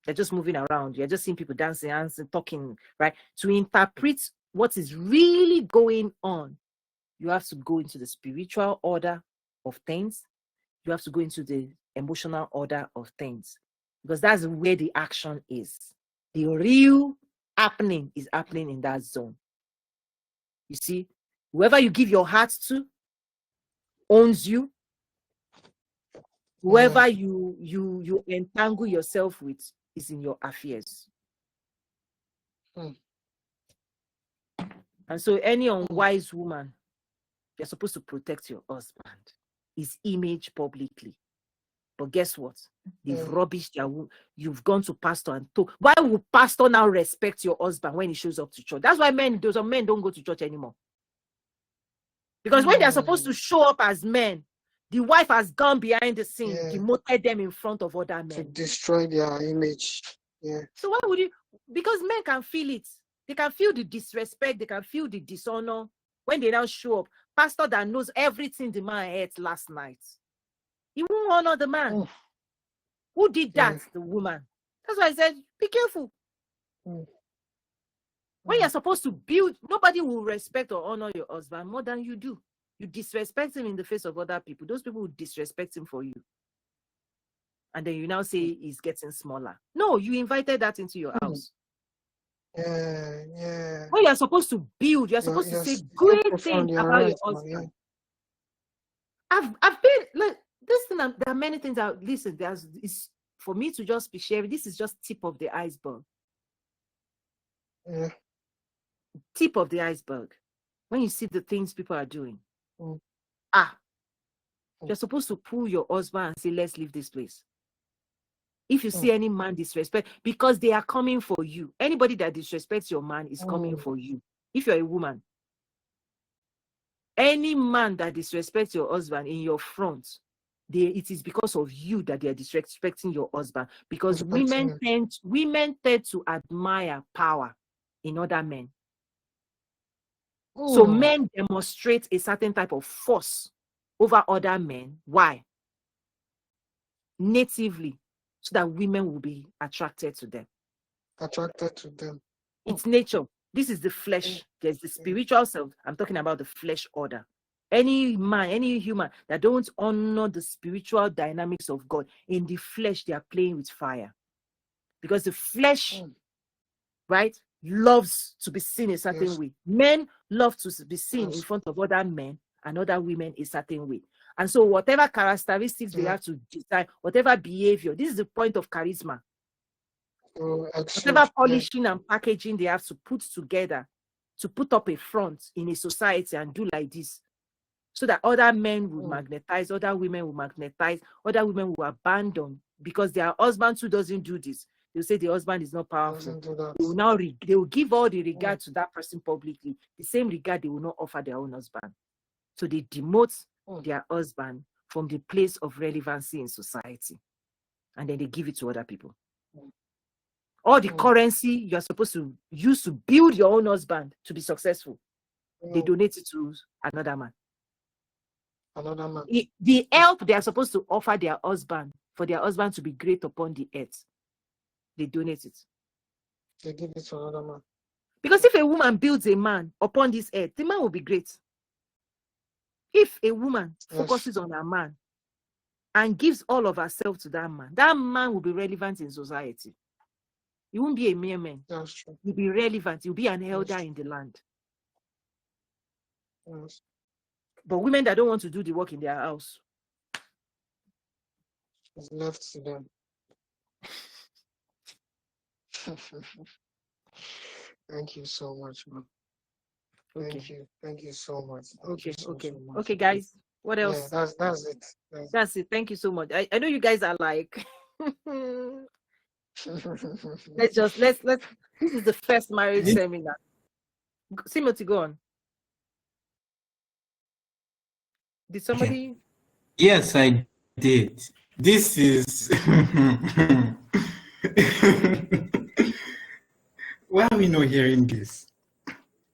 They're just moving around. You're just seeing people dancing, talking, right? To interpret what is really going on, you have to go into the spiritual order of things. You have to go into the emotional order of things, because that's where the action is. The real happening is happening in that zone. You see, whoever you give your heart to owns you. Whoever you entangle yourself with is in your affairs. And so any unwise woman, you're supposed to protect your husband, his image publicly. But guess what? They've rubbished their womb. You've gone to pastor and told. Why would pastor now respect your husband when he shows up to church? That's why those men don't go to church anymore. Because when they're supposed to show up as men, the wife has gone behind the scene, demoted them in front of other men. To destroy their image. Yeah. So why would you? Because men can feel it. They can feel the disrespect. They can feel the dishonor when they now show up. Pastor that knows everything the man ate last night, he won't honor the man. Who did that? The woman. That's why I said, be careful. When you're supposed to build, nobody will respect or honor your husband more than you do. You disrespect him in the face of other people. Those people will disrespect him for you. And then you now say he's getting smaller. No, you invited that into your house. Yeah. When you're supposed to build, you're supposed to say great things about your husband. I've been like this thing. There are many things that listen. Is for me to just be sharing. This is just tip of the iceberg. Yeah. Tip of the iceberg. When you see the things people are doing, you're supposed to pull your husband and say, "Let's leave this place." If you see any man disrespect, because they are coming for you. Anybody that disrespects your man is coming for you. If you're a woman, any man that disrespects your husband in your front, it is because of you that they are disrespecting your husband. Because women tend to admire power in other men. So men demonstrate a certain type of force over other men. Why? Natively, so that women will be attracted to them. It's nature. This is the flesh. There's the spiritual self. I'm talking about the flesh order. Any man, any human that don't honor the spiritual dynamics of God, in the flesh, they are playing with fire. Because the flesh, right, loves to be seen a certain way. Men love to be seen in front of other men and other women a certain way. And so whatever characteristics they have to design, whatever behavior, this is the point of charisma. Whatever polishing and packaging they have to put together to put up a front in a society and do like this, so that other men will magnetize, other women will magnetize, other women will abandon because their husband who doesn't do this. They'll say the husband is not powerful. They will give all the regard to that person publicly. The same regard they will not offer their own husband. So they demote their husband from the place of relevancy in society. And then they give it to other people. All the currency you're supposed to use to build your own husband to be successful, they donate it to another man. The help they are supposed to offer their husband, for their husband to be great upon the earth, they donate it. They give it to another man. Because if a woman builds a man upon this earth, the man will be great. If a woman focuses on a man and gives all of herself to that man will be relevant in society. He won't be a mere man. That's true. He'll be relevant. He'll be an elder in the land. Yes. But women that don't want to do the work in their house, it's left to them. Thank you so much, man. Thank you so much. Okay, guys. What else? Yeah, that's it. That's it. Thank you so much. I know you guys are like let's this is the first marriage seminar. Timothy, go on. Did somebody? Yes, I did. This is why are we not hearing this?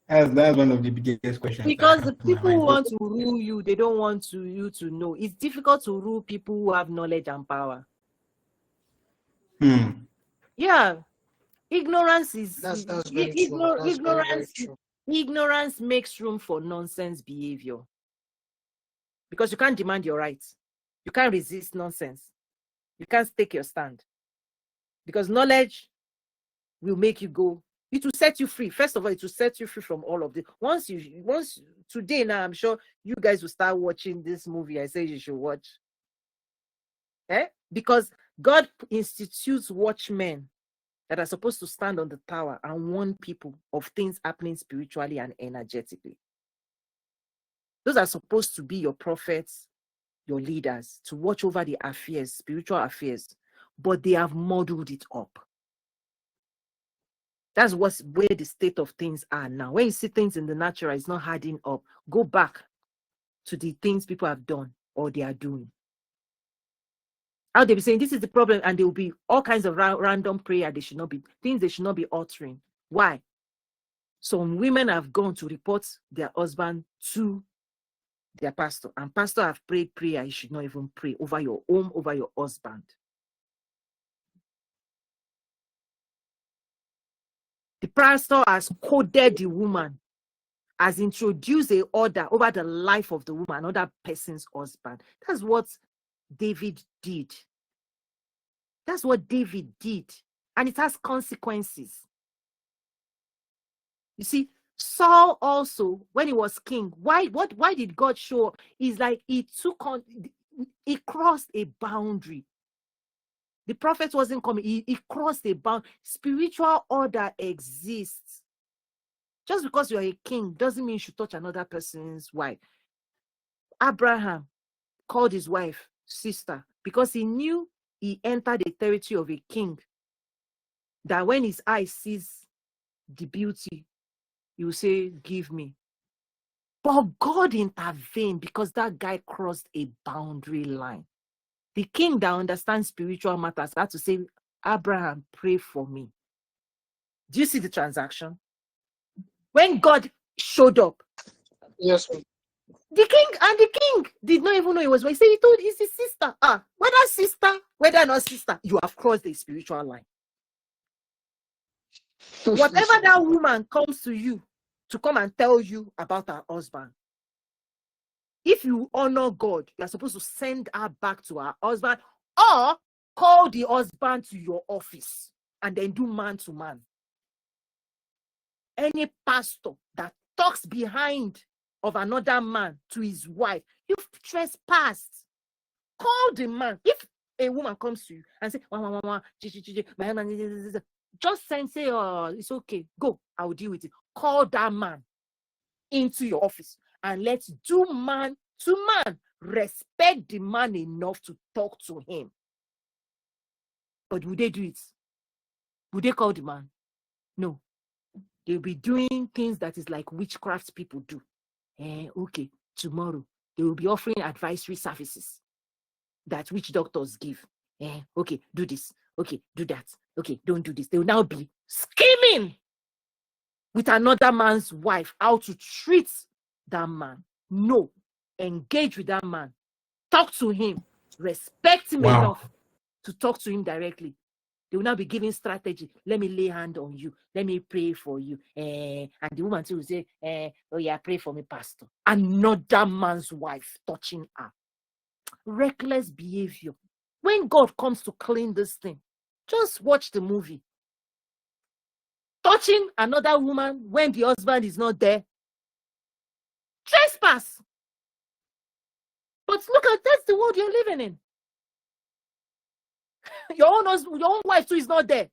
That's one of the biggest questions. Because the people who want to rule you, they don't want you to know. It's difficult to rule people who have knowledge and power. Yeah, ignorance is That's very true. That's very true. Ignorance makes room for nonsense behavior. Because you can't demand your rights. You can't resist nonsense. You can't take your stand. Because knowledge will make you go. It will set you free. First of all, it will set you free from all of this. Once today now, I'm sure you guys will start watching this movie I say you should watch. Because God institutes watchmen that are supposed to stand on the tower and warn people of things happening spiritually and energetically. Those are supposed to be your prophets, your leaders, to watch over the affairs, spiritual affairs, but they have muddled it up. That's where the state of things are now. When you see things in the natural, it's not adding up. Go back to the things people have done or they are doing. How they be saying this is the problem, and there will be all kinds of random prayer they should not be uttering. Why? Some women have gone to report their husband to their pastor, and pastor have prayed prayer you should not even pray over your home, over your husband. The pastor has coded the woman, has introduced an order over the life of the woman, another person's husband. That's what David did. That's what David did. And it has consequences. You see, Saul also, when he was king, why did God show? It's like he crossed a boundary. The prophet wasn't coming. He crossed a boundary. Spiritual order exists. Just because you're a king doesn't mean you should touch another person's wife. Abraham called his wife sister because he knew he entered the territory of a king, that when his eye sees the beauty, he will say, give me. But God intervened because that guy crossed a boundary line. The king that understands spiritual matters had to say, Abraham, pray for me. Do you see the transaction? When God showed up, yes, the king did not even know it was. He said he told his sister, whether sister, whether not sister, you have crossed the spiritual line. Whatever that woman comes to you to come and tell you about her husband, if you honor God, you are supposed to send her back to her husband or call the husband to your office and then do man to man. Any pastor that talks behind of another man to his wife, you've trespassed. Call the man. If a woman comes to you and say, just say, oh, it's okay, go, I'll deal with it. Call that man into your office and let's do man to man. Respect the man enough to talk to him. But would they do it? Would they call the man? No. They'll be doing things that is like witchcraft people do. Okay, tomorrow they will be offering advisory services that witch doctors give. Okay, do this. Okay, do that. Okay, don't do this. They will now be scheming with another man's wife, how to treat that man. No, engage with that man. Talk to him. Respect him enough to talk to him directly. They will now be giving strategy. Let me lay hand on you. Let me pray for you. And the woman too will say, oh yeah, pray for me, pastor. Another man's wife touching her. Reckless behavior. When God comes to clean this thing, just watch the movie. Touching another woman when the husband is not there. Trespass. But look at that's the world you're living in. Your own wife too is not there.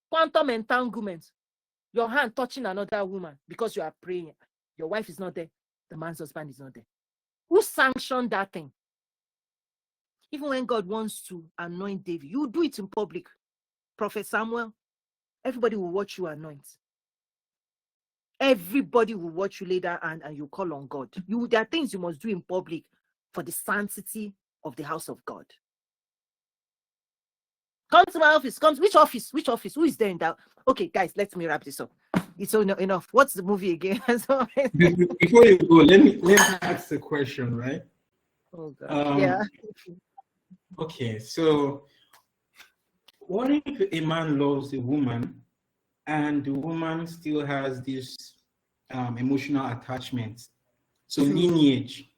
Quantum entanglement. Your hand touching another woman because you are praying. Your wife is not there. The man's husband is not there. Who sanctioned that thing? Even when God wants to anoint David, you do it in public. Prophet Samuel, everybody will watch you anoint. Everybody will watch you later and you call on God. There are things you must do in public for the sanctity of the house of God. Come to my office. Which office? Which office? Who is there in that? Okay, guys, let me wrap this up. it's enough. What's the movie again? Before you go, let me ask the question, right? Oh God. Yeah. Okay, so what if a man loves a woman and the woman still has this emotional attachment? So lineage,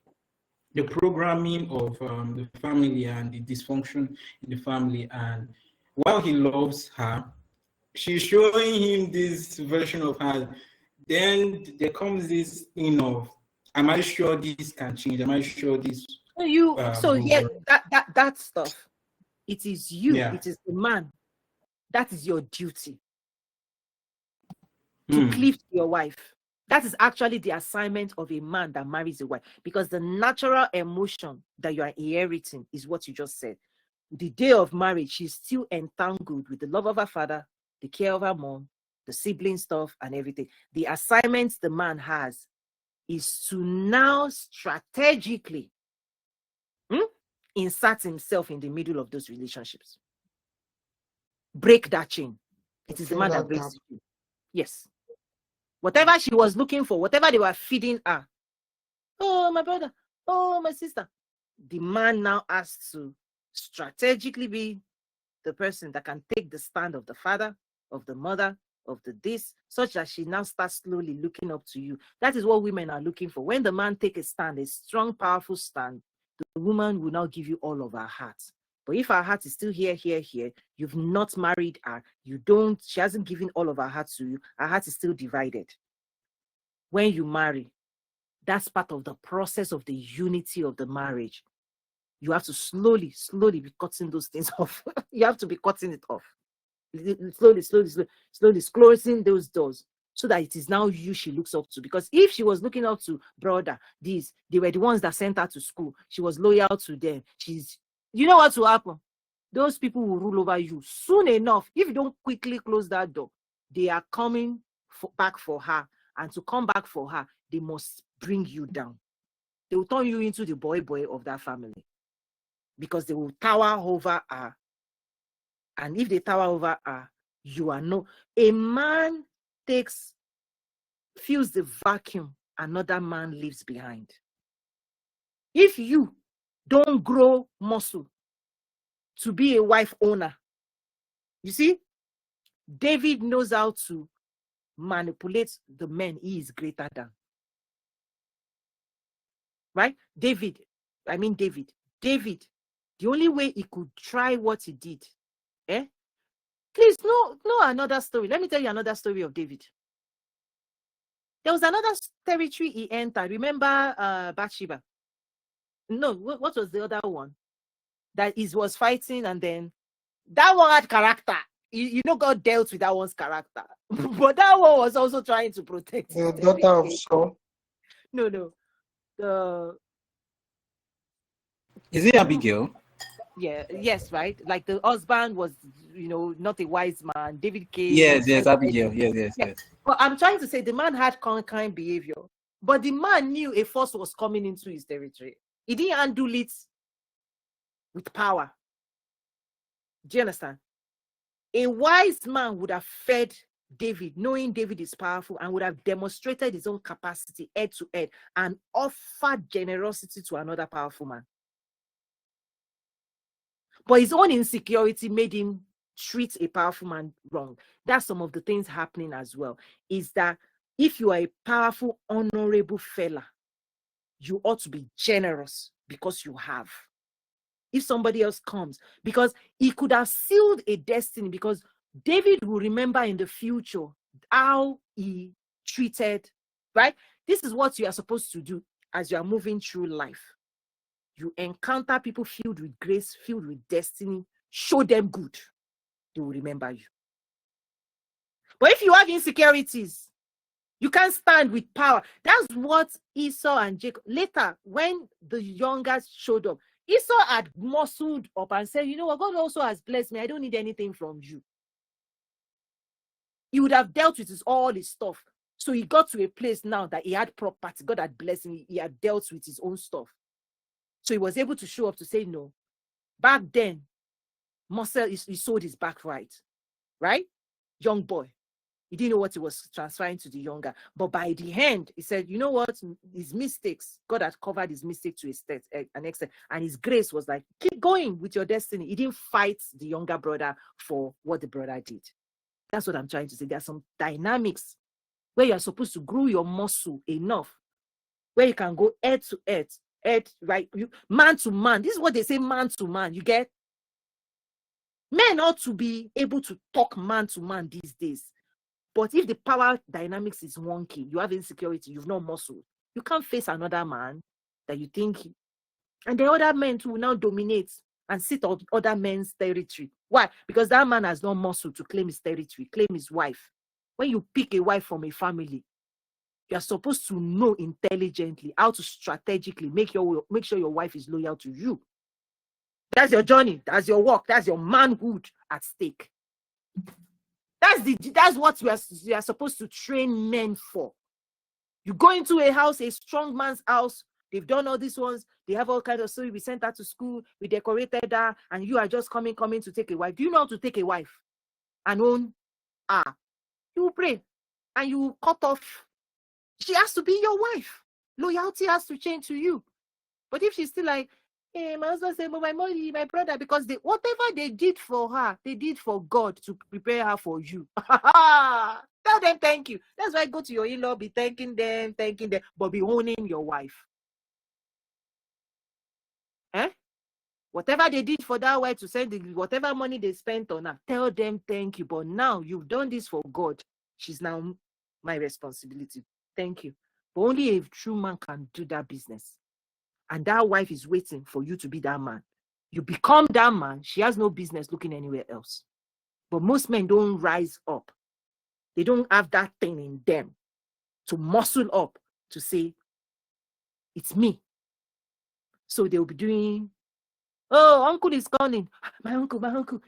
the programming of the family and the dysfunction in the family, and while he loves her, she's showing him this version of her. Then there comes this thing of, am I sure this can change? Am I sure this So here, will work? that stuff, it is you, Yeah. it is the man. That is your duty to cleave to your wife. That is actually the assignment of a man that marries a wife, because the natural emotion that you are inheriting is what you just said. The day of marriage, she's still entangled with the love of her father, the care of her mom, the sibling stuff, and everything. The assignment the man has is to now strategically insert himself in the middle of those relationships. Break that chain. It is the man that breaks the chain. Yes. Whatever she was looking for, whatever they were feeding her. Oh, my brother. Oh, my sister. The man now has to strategically be the person that can take the stand of the father, of the mother, of the this, such that she now starts slowly looking up to you. That is what women are looking for. When the man takes a stand, a strong, powerful stand, the woman will now give you all of her heart. But if her heart is still here, you've not married her, she hasn't given all of her heart to you, her heart is still divided. When you marry, that's part of the process of the unity of the marriage. You have to slowly be cutting those things off. You have to be cutting it off. Slowly closing those doors, so that it is now you she looks up to. Because if she was looking up to brother, they were the ones that sent her to school, she was loyal to them, you know what will happen? Those people will rule over you soon enough. If you don't quickly close that door, they are coming back for her. And to come back for her, they must bring you down. They will turn you into the boy of that family, because they will tower over her. And if they tower over her, you are no. A man feels the vacuum another man leaves behind. If you don't grow muscle to be a wife owner, you see, David knows how to manipulate the men he is greater than. Right? David, the only way he could try what he did, please, no another story. Let me tell you another story of David. There was another territory he entered. Remember Bathsheba? No, what was the other one? That he was fighting, and then that one had character. You know, God dealt with that one's character. But that one was also trying to protect the daughter of Saul. No. Is it Abigail? Yes, right? Like the husband was, not a wise man. David came. Yes, Abigail. Yes. But I'm trying to say the man had kind behavior, but the man knew a force was coming into his territory. He didn't handle it with power. Do you understand? A wise man would have fed David, knowing David is powerful, and would have demonstrated his own capacity head to head and offered generosity to another powerful man. But his own insecurity made him treat a powerful man wrong. That's some of the things happening as well. Is that if you are a powerful, honorable fella, you ought to be generous because you have. If somebody else comes, because he could have sealed a destiny, because David will remember in the future how he treated, right? This is what you are supposed to do as you are moving through life. You encounter people filled with grace, filled with destiny, show them good. They will remember you. But if you have insecurities, you can't stand with power. That's what Esau and Jacob, later, when the youngest showed up, Esau had muscled up and said, you know what, God also has blessed me. I don't need anything from you. He would have dealt with all his stuff. So he got to a place now that he had property. God had blessed him. He had dealt with his own stuff. So he was able to show up to say no. Back then, muscle, he sold his birthright, right? Young boy. He didn't know what he was transferring to the younger. But by the end, he said, you know what? His mistakes, God had covered his mistake to an extent. And his grace was like, keep going with your destiny. He didn't fight the younger brother for what the brother did. That's what I'm trying to say. There are some dynamics where you're supposed to grow your muscle enough, where you can go head to head, right? Man to man. This is what they say, man to man. You get? Men ought to be able to talk man to man these days. But if the power dynamics is wonky, you have insecurity, you've no muscle, you can't face another man that you think, and the other men too will now dominate and sit on other men's territory. Why? Because that man has no muscle to claim his territory, claim his wife. When you pick a wife from a family, you are supposed to know intelligently how to strategically make sure your wife is loyal to you. That's your journey. That's your work. That's your manhood at stake. That's what you are supposed to train men for. You go into a house, a strong man's house. They've done all these ones. They have all kinds of stories. We sent her to school. We decorated her, and you are just coming to take a wife. Do you know how to take a wife and own? You will pray, and you will cut off. She has to be your wife. Loyalty has to change to you. But if she's still like, hey, my husband said, my mommy, my brother, because whatever they did for her, they did for God to prepare her for you. Tell them thank you. That's why go to your in-law, be thanking them, but be owning your wife. Whatever they did for that wife to send whatever money they spent on her, tell them thank you. But now you've done this for God. She's now my responsibility. Thank you. But only a true man can do that business. And that wife is waiting for you to be that man. You become that man, she has no business looking anywhere else. But most men don't rise up. They don't have that thing in them to muscle up to say, it's me. So they'll be doing, oh, uncle is calling. My uncle.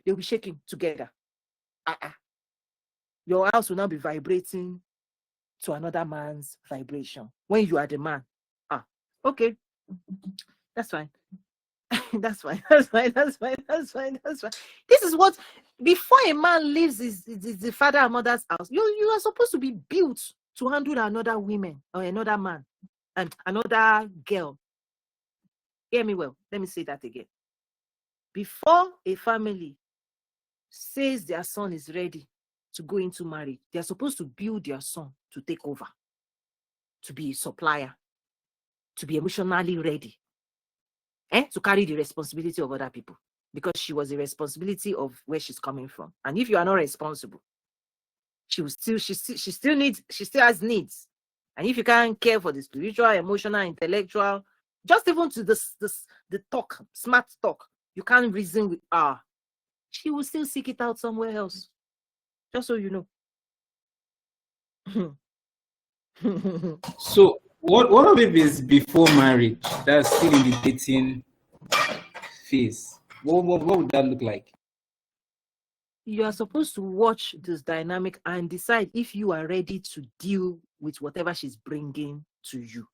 They'll be shaking together. Your house will now be vibrating to another man's vibration when you are the man. Okay. That's fine. That's fine. This is what, before a man leaves the father and mother's house, you are supposed to be built to handle another woman or another man and another girl. Hear me well. Let me say that again. Before a family says their son is ready to go into marriage, they're supposed to build their son to take over, to be a supplier, to be emotionally ready, to carry the responsibility of other people, because she was the responsibility of where she's coming from. And if you are not responsible, she still has needs. And if you can't care for the spiritual, emotional, intellectual, just even to the talk, smart talk, you can't reason with her, she will still seek it out somewhere else. Just so you know. So what of if it's before marriage? That's still in the dating phase. What would that look like? You are supposed to watch this dynamic and decide if you are ready to deal with whatever she's bringing to you.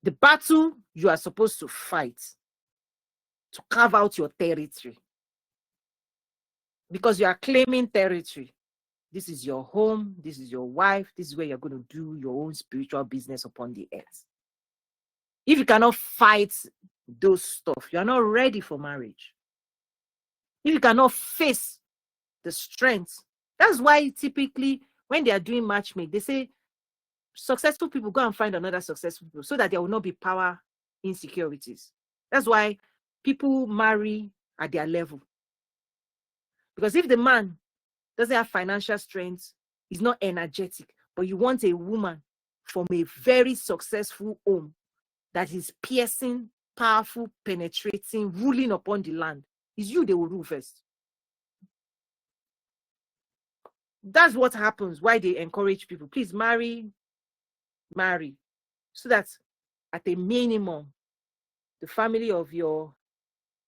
The battle you are supposed to fight to carve out your territory, because you are claiming territory. This is your home. This is your wife. This is where you're going to do your own spiritual business upon the earth. If you cannot fight those stuff, you are not ready for marriage. If you cannot face the strength, that's why typically when they are doing matchmaking, they say successful people go and find another successful people so that there will not be power insecurities. That's why people marry at their level. Because if the man doesn't have financial strength, he's not energetic, but you want a woman from a very successful home that is piercing, powerful, penetrating, ruling upon the land, it's you they will rule first. That's what happens, why they encourage people, please marry, so that at a minimum, the family of your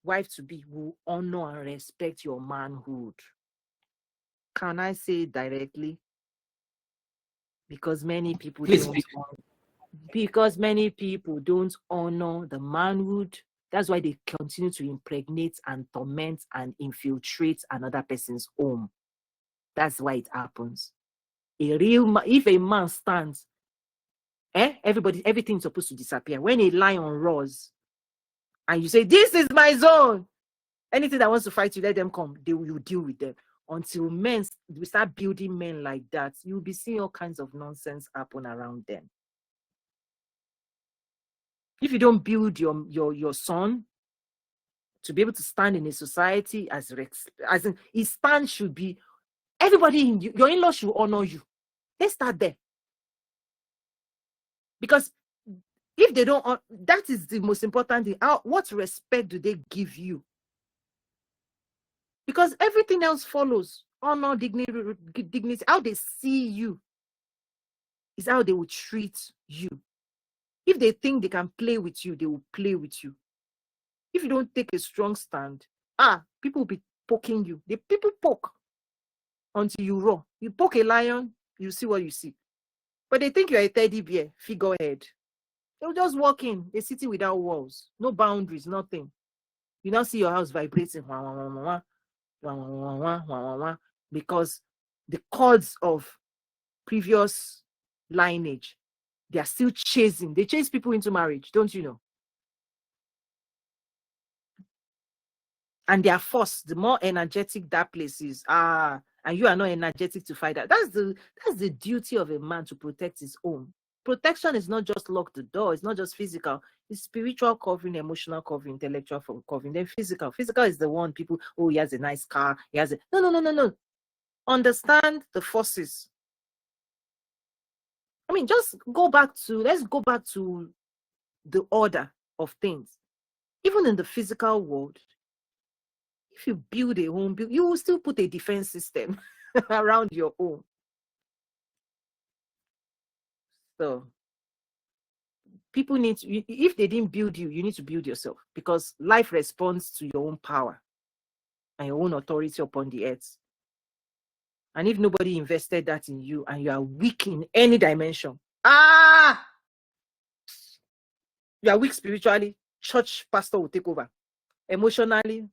wife-to-be will honor and respect your manhood. Can I say it directly? Because many people don't honor the manhood That's why they continue to impregnate and torment and infiltrate another person's home. That's why it happens. If a man stands, everything's supposed to disappear. When a lion roars and you say, this is my zone, anything that wants to fight you, let them come. You deal with them. Until we start building men like that, you'll be seeing all kinds of nonsense happen around them. If you don't build your son to be able to stand in a society as in his stand should be, everybody in your in-laws should honor you. Let's start there. Because if they don't, that is the most important thing. What respect do they give you? Because everything else follows. Honor, dignity, how they see you is how they will treat you. If they think they can play with you, they will play with you. If you don't take a strong stand, people will be poking you. People poke until you roar. You poke a lion, you see what you see. But they think you're a teddy bear, figurehead. They'll just walk in, a city without walls, no boundaries, nothing. You now see your house vibrating, because the cords of previous lineage, they are still chasing. They chase people into marriage, don't you know? And they are forced. The more energetic that place is, and you are not energetic to fight that. That's the duty of a man, to protect his own. Protection is not just lock the door. It's not just physical. It's spiritual covering, emotional covering, intellectual covering. Then physical. Physical is the one people, he has a nice car. He has a no. Understand the forces. I mean, let's go back to the order of things. Even in the physical world, if you build a home, you will still put a defense system around your home. So people need to, if they didn't build you, you need to build yourself, because life responds to your own power and your own authority upon the earth. And if nobody invested that in you and you are weak in any dimension, you are weak spiritually, church pastor will take over. Emotionally,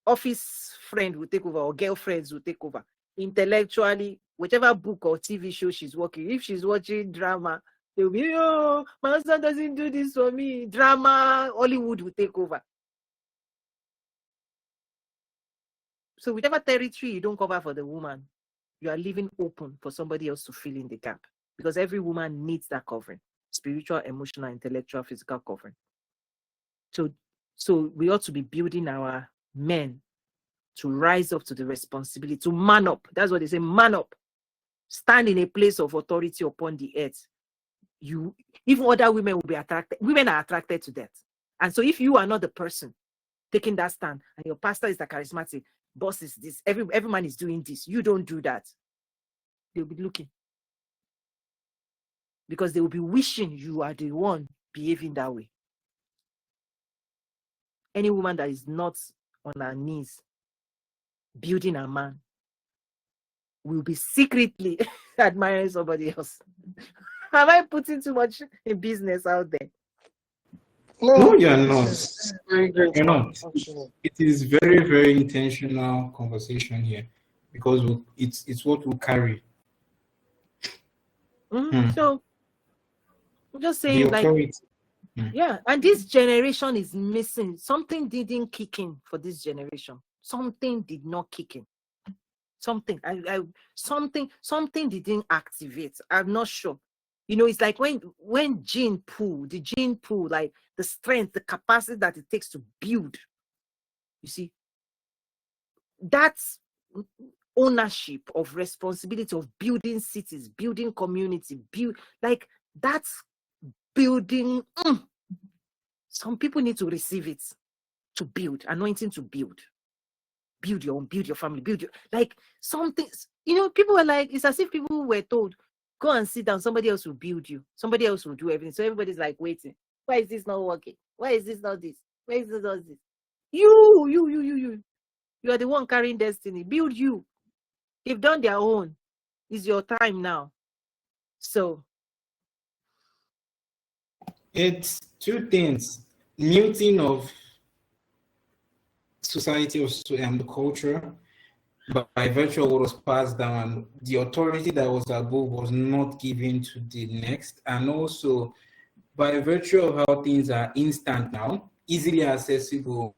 office friend will take over, or girlfriends will take over. Intellectually, whichever book or TV show she's watching, if she's watching drama, they'll be, my husband doesn't do this for me. Drama, Hollywood will take over. So whichever territory you don't cover for the woman, you are leaving open for somebody else to fill in the gap, because every woman needs that covering: spiritual, emotional, intellectual, physical covering. So we ought to be building our men to rise up to the responsibility, to man up. That's what they say, man up. Stand in a place of authority upon the earth. Even other women will be attracted. Women are attracted to that. And so if you are not the person taking that stand, and your pastor is the charismatic, boss is this, every man is doing this, you don't do that, they'll be looking. Because they will be wishing you are the one behaving that way. Any woman that is not on her knees building a man will be secretly admiring somebody else. Am I putting too much in business out there? No, you're not. This is very great. You're not. Actually. It is very, very intentional conversation here, because it's what we'll carry. So I'm just The saying, like, authority. yeah, and this generation is missing. Something didn't kick in for this generation. Something did not kick in. Something didn't activate. I'm not sure. You know, it's like when the gene pool, like the strength, the capacity that it takes to build. You see, that's ownership of responsibility of building cities, building community, that's building. Some people need to receive it to build, anointing to build your own, build your family, like something. You know, people were like, it's as if people were told, go and sit down, somebody else will build you, somebody else will do everything. So everybody's like waiting. Why is this not working? Why is this not this? Why is this not this? You are the one carrying destiny. Build you. They've done their own. It's your time now. So It's two things: muting of society or the culture, but by virtue of what was passed down, the authority that was above was not given to the next, and also by virtue of how things are instant now, easily accessible,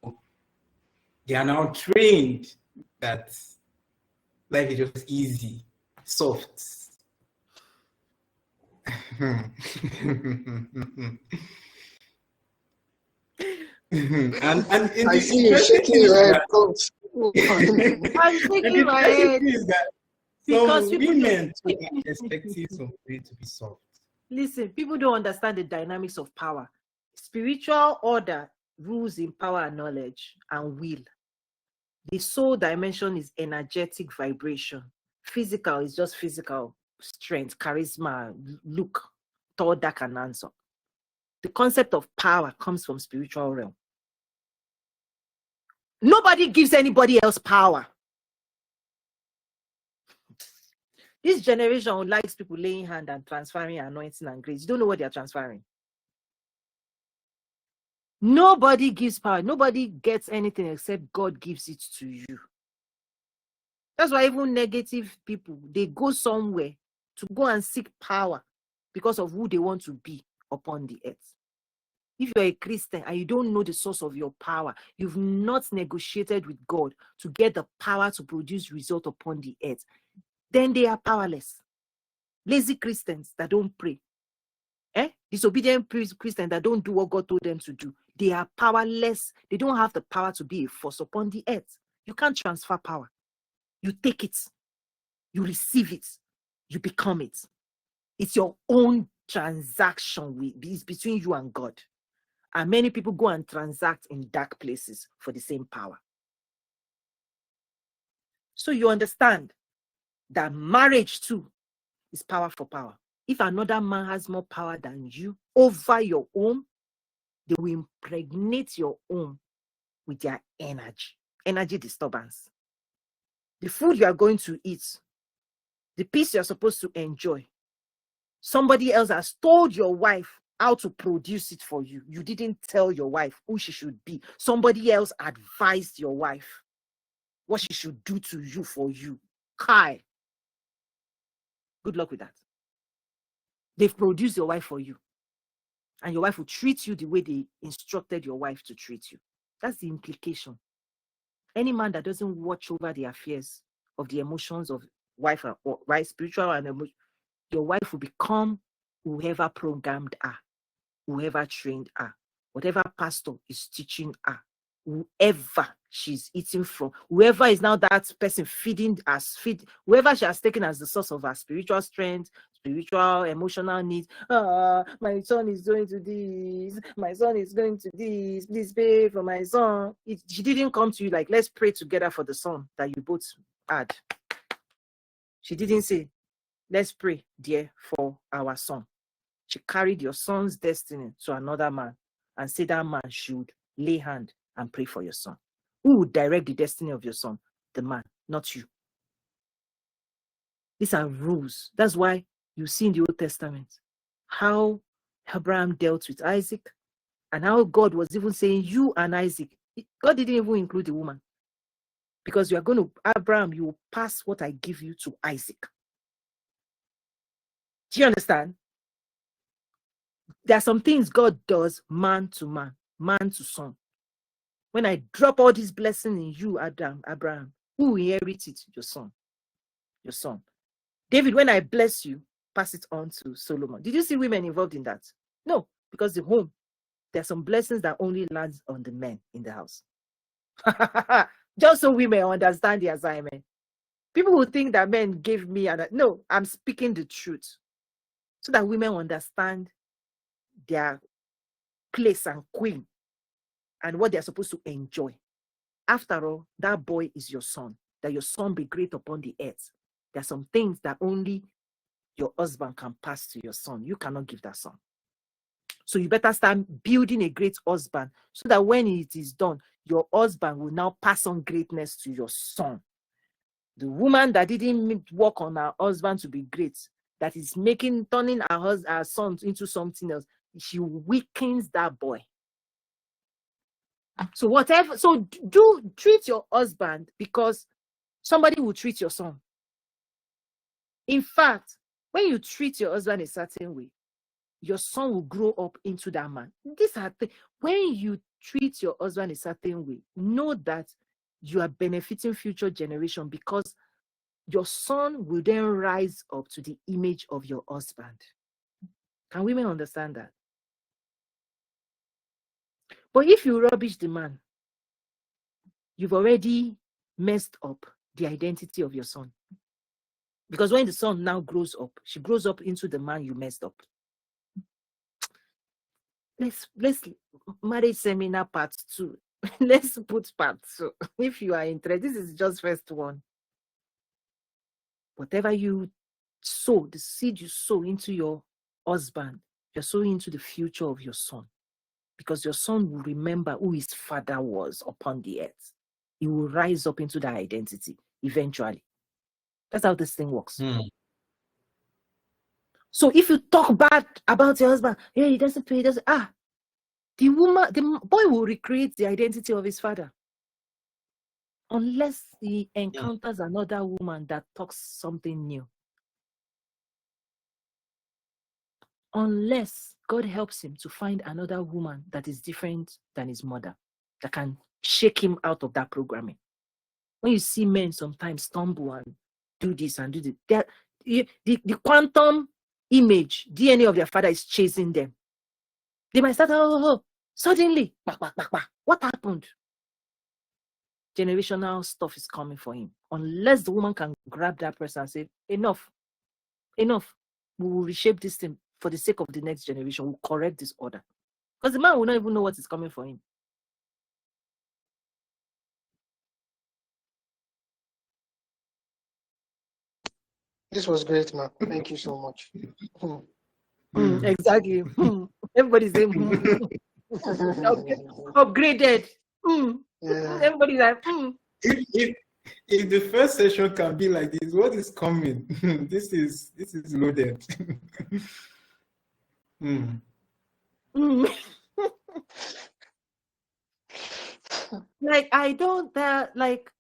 they are now trained that life is just easy, soft. and I see you shaking your head, coach. I'm shaking my head because people women too are expecting something to be soft. Listen, people don't understand the dynamics of power. Spiritual order rules in power and knowledge and will. The soul dimension is energetic vibration. Physical is just physical strength, charisma, look, tall, dark, and handsome. The concept of power comes from spiritual realm. Nobody gives anybody else power. This generation likes people laying hand and transferring anointing and grace. You don't know what they are transferring. Nobody gives power. Nobody gets anything except God gives it to you. That's why even negative people, they go somewhere to go and seek power because of who they want to be upon the earth. If you're a Christian and you don't know the source of your power, you've not negotiated with God to get the power to produce result upon the earth, then they are powerless. Lazy Christians that don't pray, disobedient Christians that don't do what God told them to do, they are powerless. They don't have the power to be a force upon the earth. You can't transfer power. You take it, you receive it, you become it. It's your own transaction it's between you and God. And many people go and transact in dark places for the same power. So you understand that marriage too is power for power. If another man has more power than you over your own, they will impregnate your own with their energy disturbance. The food you are going to eat, the peace you're supposed to enjoy, somebody else has told your wife how to produce it for you. You didn't tell your wife who she should be. Somebody else advised your wife what she should do to you for you. Kai. Good luck with that. They've produced your wife for you. And your wife will treat you the way they instructed your wife to treat you. That's the implication. Any man that doesn't watch over the affairs of the emotions of wife, or right, spiritual and emotional, your wife will become whoever programmed her, whoever trained her, whatever pastor is teaching her, whoever she's eating from, whoever is now that person feeding us, whoever she has taken as the source of her spiritual strength, spiritual, emotional needs. My son is going to this, my son is going to this, please pay for my son. She didn't come to you like, let's pray together for the son that you both had. She didn't say, let's pray, dear, for our son. She carried your son's destiny to another man and said that man should lay hand and pray for your son. Who would direct the destiny of your son? The man, not you. These are rules. That's why you see in the Old Testament how Abraham dealt with Isaac and how God was even saying, you and Isaac. God didn't even include the woman. Because you are going to, Abraham, you will pass what I give you to Isaac. Do you understand? There are some things God does man to man, man to son. When I drop all these blessings in you, Abraham, who will inherit it? Your son. Your son. David, when I bless you, pass it on to Solomon. Did you see women involved in that? No, because the home, there are some blessings that only lands on the men in the house. Just so women understand the assignment. People who think that men gave me, no, I'm speaking the truth. So that women understand their place and queen and what they're supposed to enjoy. After all, that boy is your son. That your son be great upon the earth. There are some things that only your husband can pass to your son. You cannot give that son. So you better start building a great husband so that when it is done, your husband will now pass on greatness to your son. The woman that didn't work on her husband to be great, that is turning her son into something else, she weakens that boy. So whatever, so do treat your husband because somebody will treat your son. In fact, when you treat your husband a certain way, your son will grow up into that man. These are when you treat your husband a certain way, know that you are benefiting future generation because your son will then rise up to the image of your husband. Can women understand that? But if you rubbish the man, you've already messed up the identity of your son. Because when the son now grows up, she grows up into the man you messed up. Let's marriage seminar part 2. Let's put part 2. If you are interested, this is just first one. Whatever you sow, the seed you sow into your husband, you're sowing into the future of your son. Because your son will remember who his father was upon the earth. He will rise up into that identity eventually. That's how this thing works. So if you talk bad about your husband, yeah, he doesn't pay, the boy will recreate the identity of his father. Unless he encounters another woman that talks something new. Unless God helps him to find another woman that is different than his mother, that can shake him out of that programming. When you see men sometimes stumble and do this and do that, the quantum image, DNA of their father is chasing them. They might start, suddenly, what happened? Generational stuff is coming for him. Unless the woman can grab that person and say, enough. We will reshape this thing for the sake of the next generation. We'll correct this order. Because the man will not even know what is coming for him. This was great, man. Thank you so much. Exactly. Everybody's saying upgraded. Yeah. Everybody's like, If the first session can be like this, what is coming? This is loaded. Like, I don't like,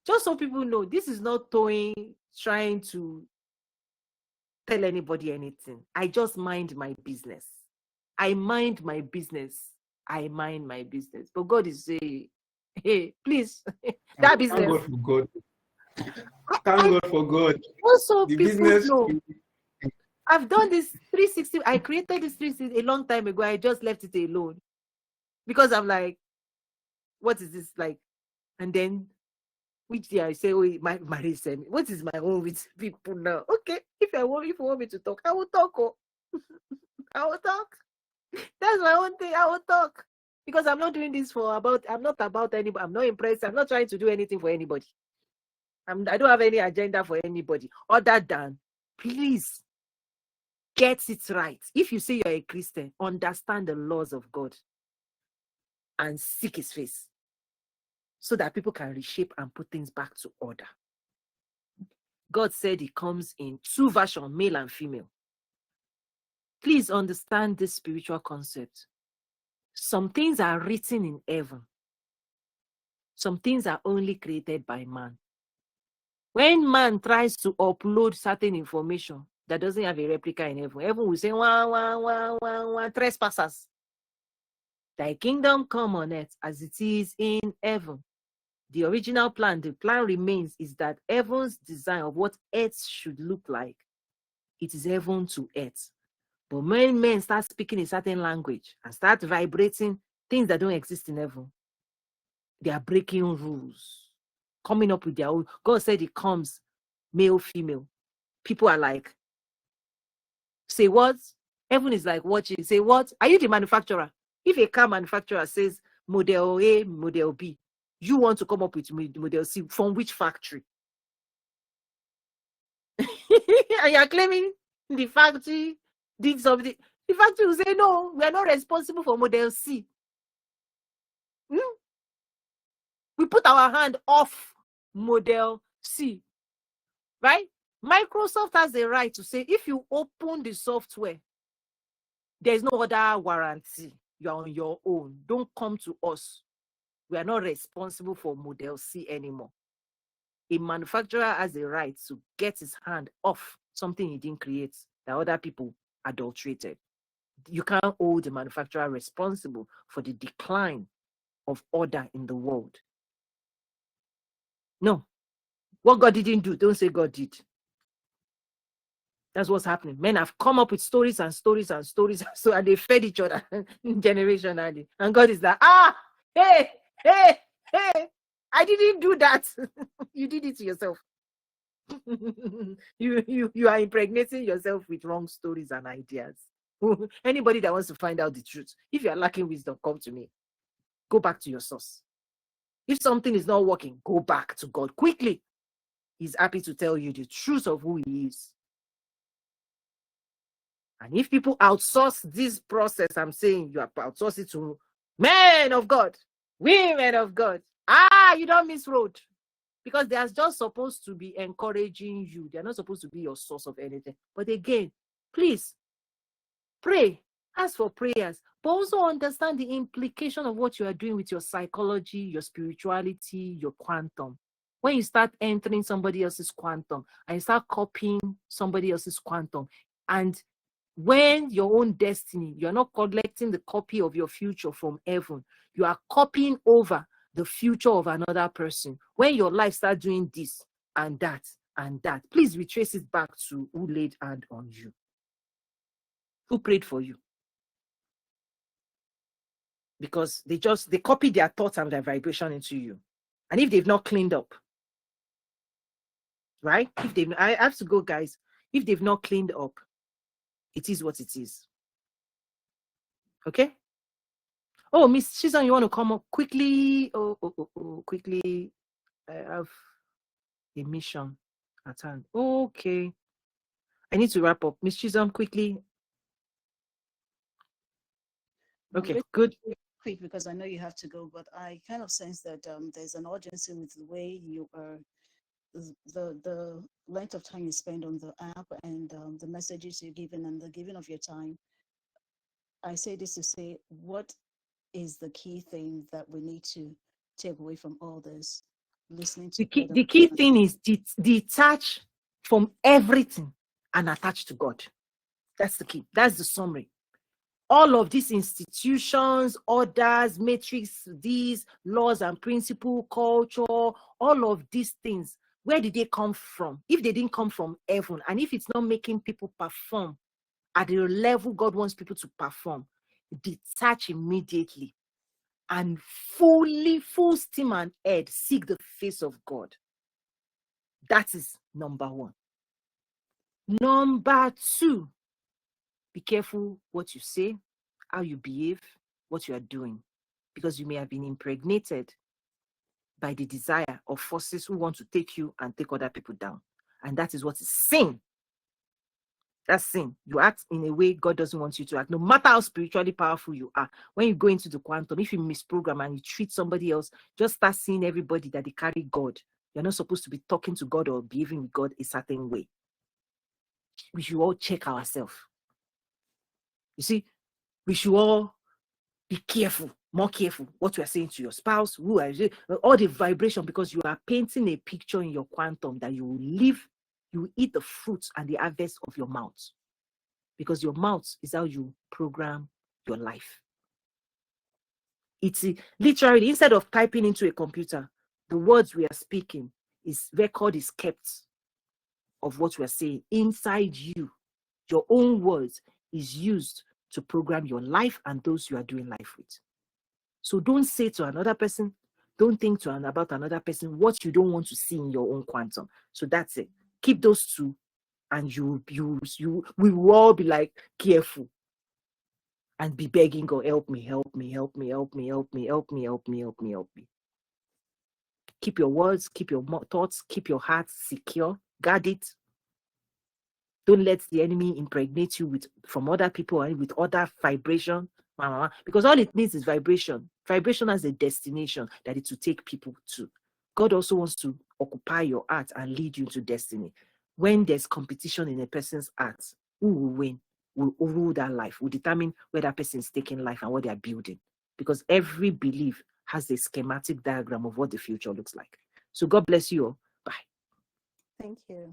just so people know, this is not Toyin trying to tell anybody anything. I just mind my business. I mind my business. But God is saying, hey, please, that business. Thank God for God. Thank God for God. Also, The people business. know. I've done this 360. I created this 360 a long time ago. I just left it alone because I'm like, what is this like? And then which day I say, oh, my marriage semi. What is my own with people now? Okay, if you want me to talk, I will talk. I will talk. That's my own thing. I will talk because I'm not doing this I'm not about anybody. I'm not impressed. I'm not trying to do anything for anybody. I don't have any agenda for anybody other than, please get it right. If you say you're a Christian, understand the laws of God and seek his face so that people can reshape and put things back to order. God said he comes in 2 versions, male and female. Please understand this spiritual concept. Some things are written in heaven. Some things are only created by man. When man tries to upload certain information that doesn't have a replica in heaven, heaven will say, trespassers. Thy kingdom come on earth as it is in heaven. The original plan, the plan remains, is that heaven's design of what earth should look like, it is heaven to earth. But when men start speaking a certain language and start vibrating things that don't exist in heaven, they are breaking rules, coming up with their own. God said it comes male, female. People are like, say what? Heaven is like watching. Say what? Are you the manufacturer? If a car manufacturer says model A, model B, you want to come up with model C from which factory? And you're claiming the factory did something. The factory will say, no, we are not responsible for model C. We put our hand off model C, right? Microsoft has the right to say, if you open the software, there's no other warranty. You're on your own. Don't come to us We are not responsible for model C anymore. A manufacturer has the right to get his hand off something he didn't create that other people adulterated. You can't hold the manufacturer responsible for the decline of order in the world. No. What God didn't do, don't say God did. That's what's happening. Men have come up with stories and stories and stories, so and they fed each other generationally. And God is like, hey, I didn't do that. You did it to yourself. you are impregnating yourself with wrong stories and ideas. Anybody that wants to find out the truth, if you are lacking wisdom, come to me. Go back to your source. If something is not working, go back to God quickly. He's happy to tell you the truth of who he is. And if people outsource this process, I'm saying you have outsourced it to men of God, women of God. You don't miss road. Because they are just supposed to be encouraging you. They're not supposed to be your source of anything. But again, please, pray. Ask for prayers. But also understand the implication of what you are doing with your psychology, your spirituality, your quantum. When you start entering somebody else's quantum and you start copying somebody else's quantum, and when your own destiny, you're not collecting the copy of your future from heaven, you are copying over the future of another person. When your life starts doing this and that, please retrace it back to who laid hand on you, who prayed for you. Because they copy their thoughts and their vibration into you. And if they've not cleaned up, right? I have to go, guys. If they've not cleaned up, it is what it is. Okay? Oh, Miss Chizan, you want to come up quickly? Quickly. I have a mission at hand. Okay. I need to wrap up. Miss Chizan, quickly. Okay, good. Quick, because I know you have to go, but I kind of sense that there's an urgency with the way you are, the length of time you spend on the app and the messages you're giving and the giving of your time. I say this to say, what is the key thing that we need to take away from all this? Listening to the key thing is detach from everything and attach to God. That's the key. That's the summary. All of these institutions, orders, matrix, these laws and principle, culture, all of these things, where did they come from? If they didn't come from heaven, and if it's not making people perform at the level God wants people to perform, detach immediately and full steam and head, seek the face of God. That is number one. Number two, be careful what you say, how you behave, what you are doing, because you may have been impregnated by the desire of forces who want to take you and take other people down. And that is what is sin. That's sin. You act in a way God doesn't want you to act. No matter how spiritually powerful you are, when you go into the quantum, if you misprogram and you treat somebody else, just start seeing everybody that they carry God. You're not supposed to be talking to God or behaving with God a certain way. We should all check ourselves. You see, we should all be careful, more careful what you are saying to your spouse, who are all the vibration, because you are painting a picture in your quantum that you will live, you will eat the fruits and the harvest of your mouth. Because your mouth is how you program your life. It's literally, instead of typing into a computer, the words we are speaking, record is kept of what we are saying inside you. Your own words is used to program your life and those you are doing life with. So don't say to another person, don't think about another person what you don't want to see in your own quantum. So that's it. Keep those two, and we will all be like careful and be begging God, help me, help me, help me, help me, help me, help me, help me, help me, help me. Keep your words, keep your thoughts, keep your heart secure, guard it. Don't let the enemy impregnate you from other people and with other vibration, because all it needs is vibration. Vibration has a destination that it will take people to. God also wants to occupy your heart and lead you to destiny. When there's competition in a person's heart, who will win? Will rule that life, will determine where that person is taking life and what they are building. Because every belief has a schematic diagram of what the future looks like. So God bless you all. Bye. Thank you.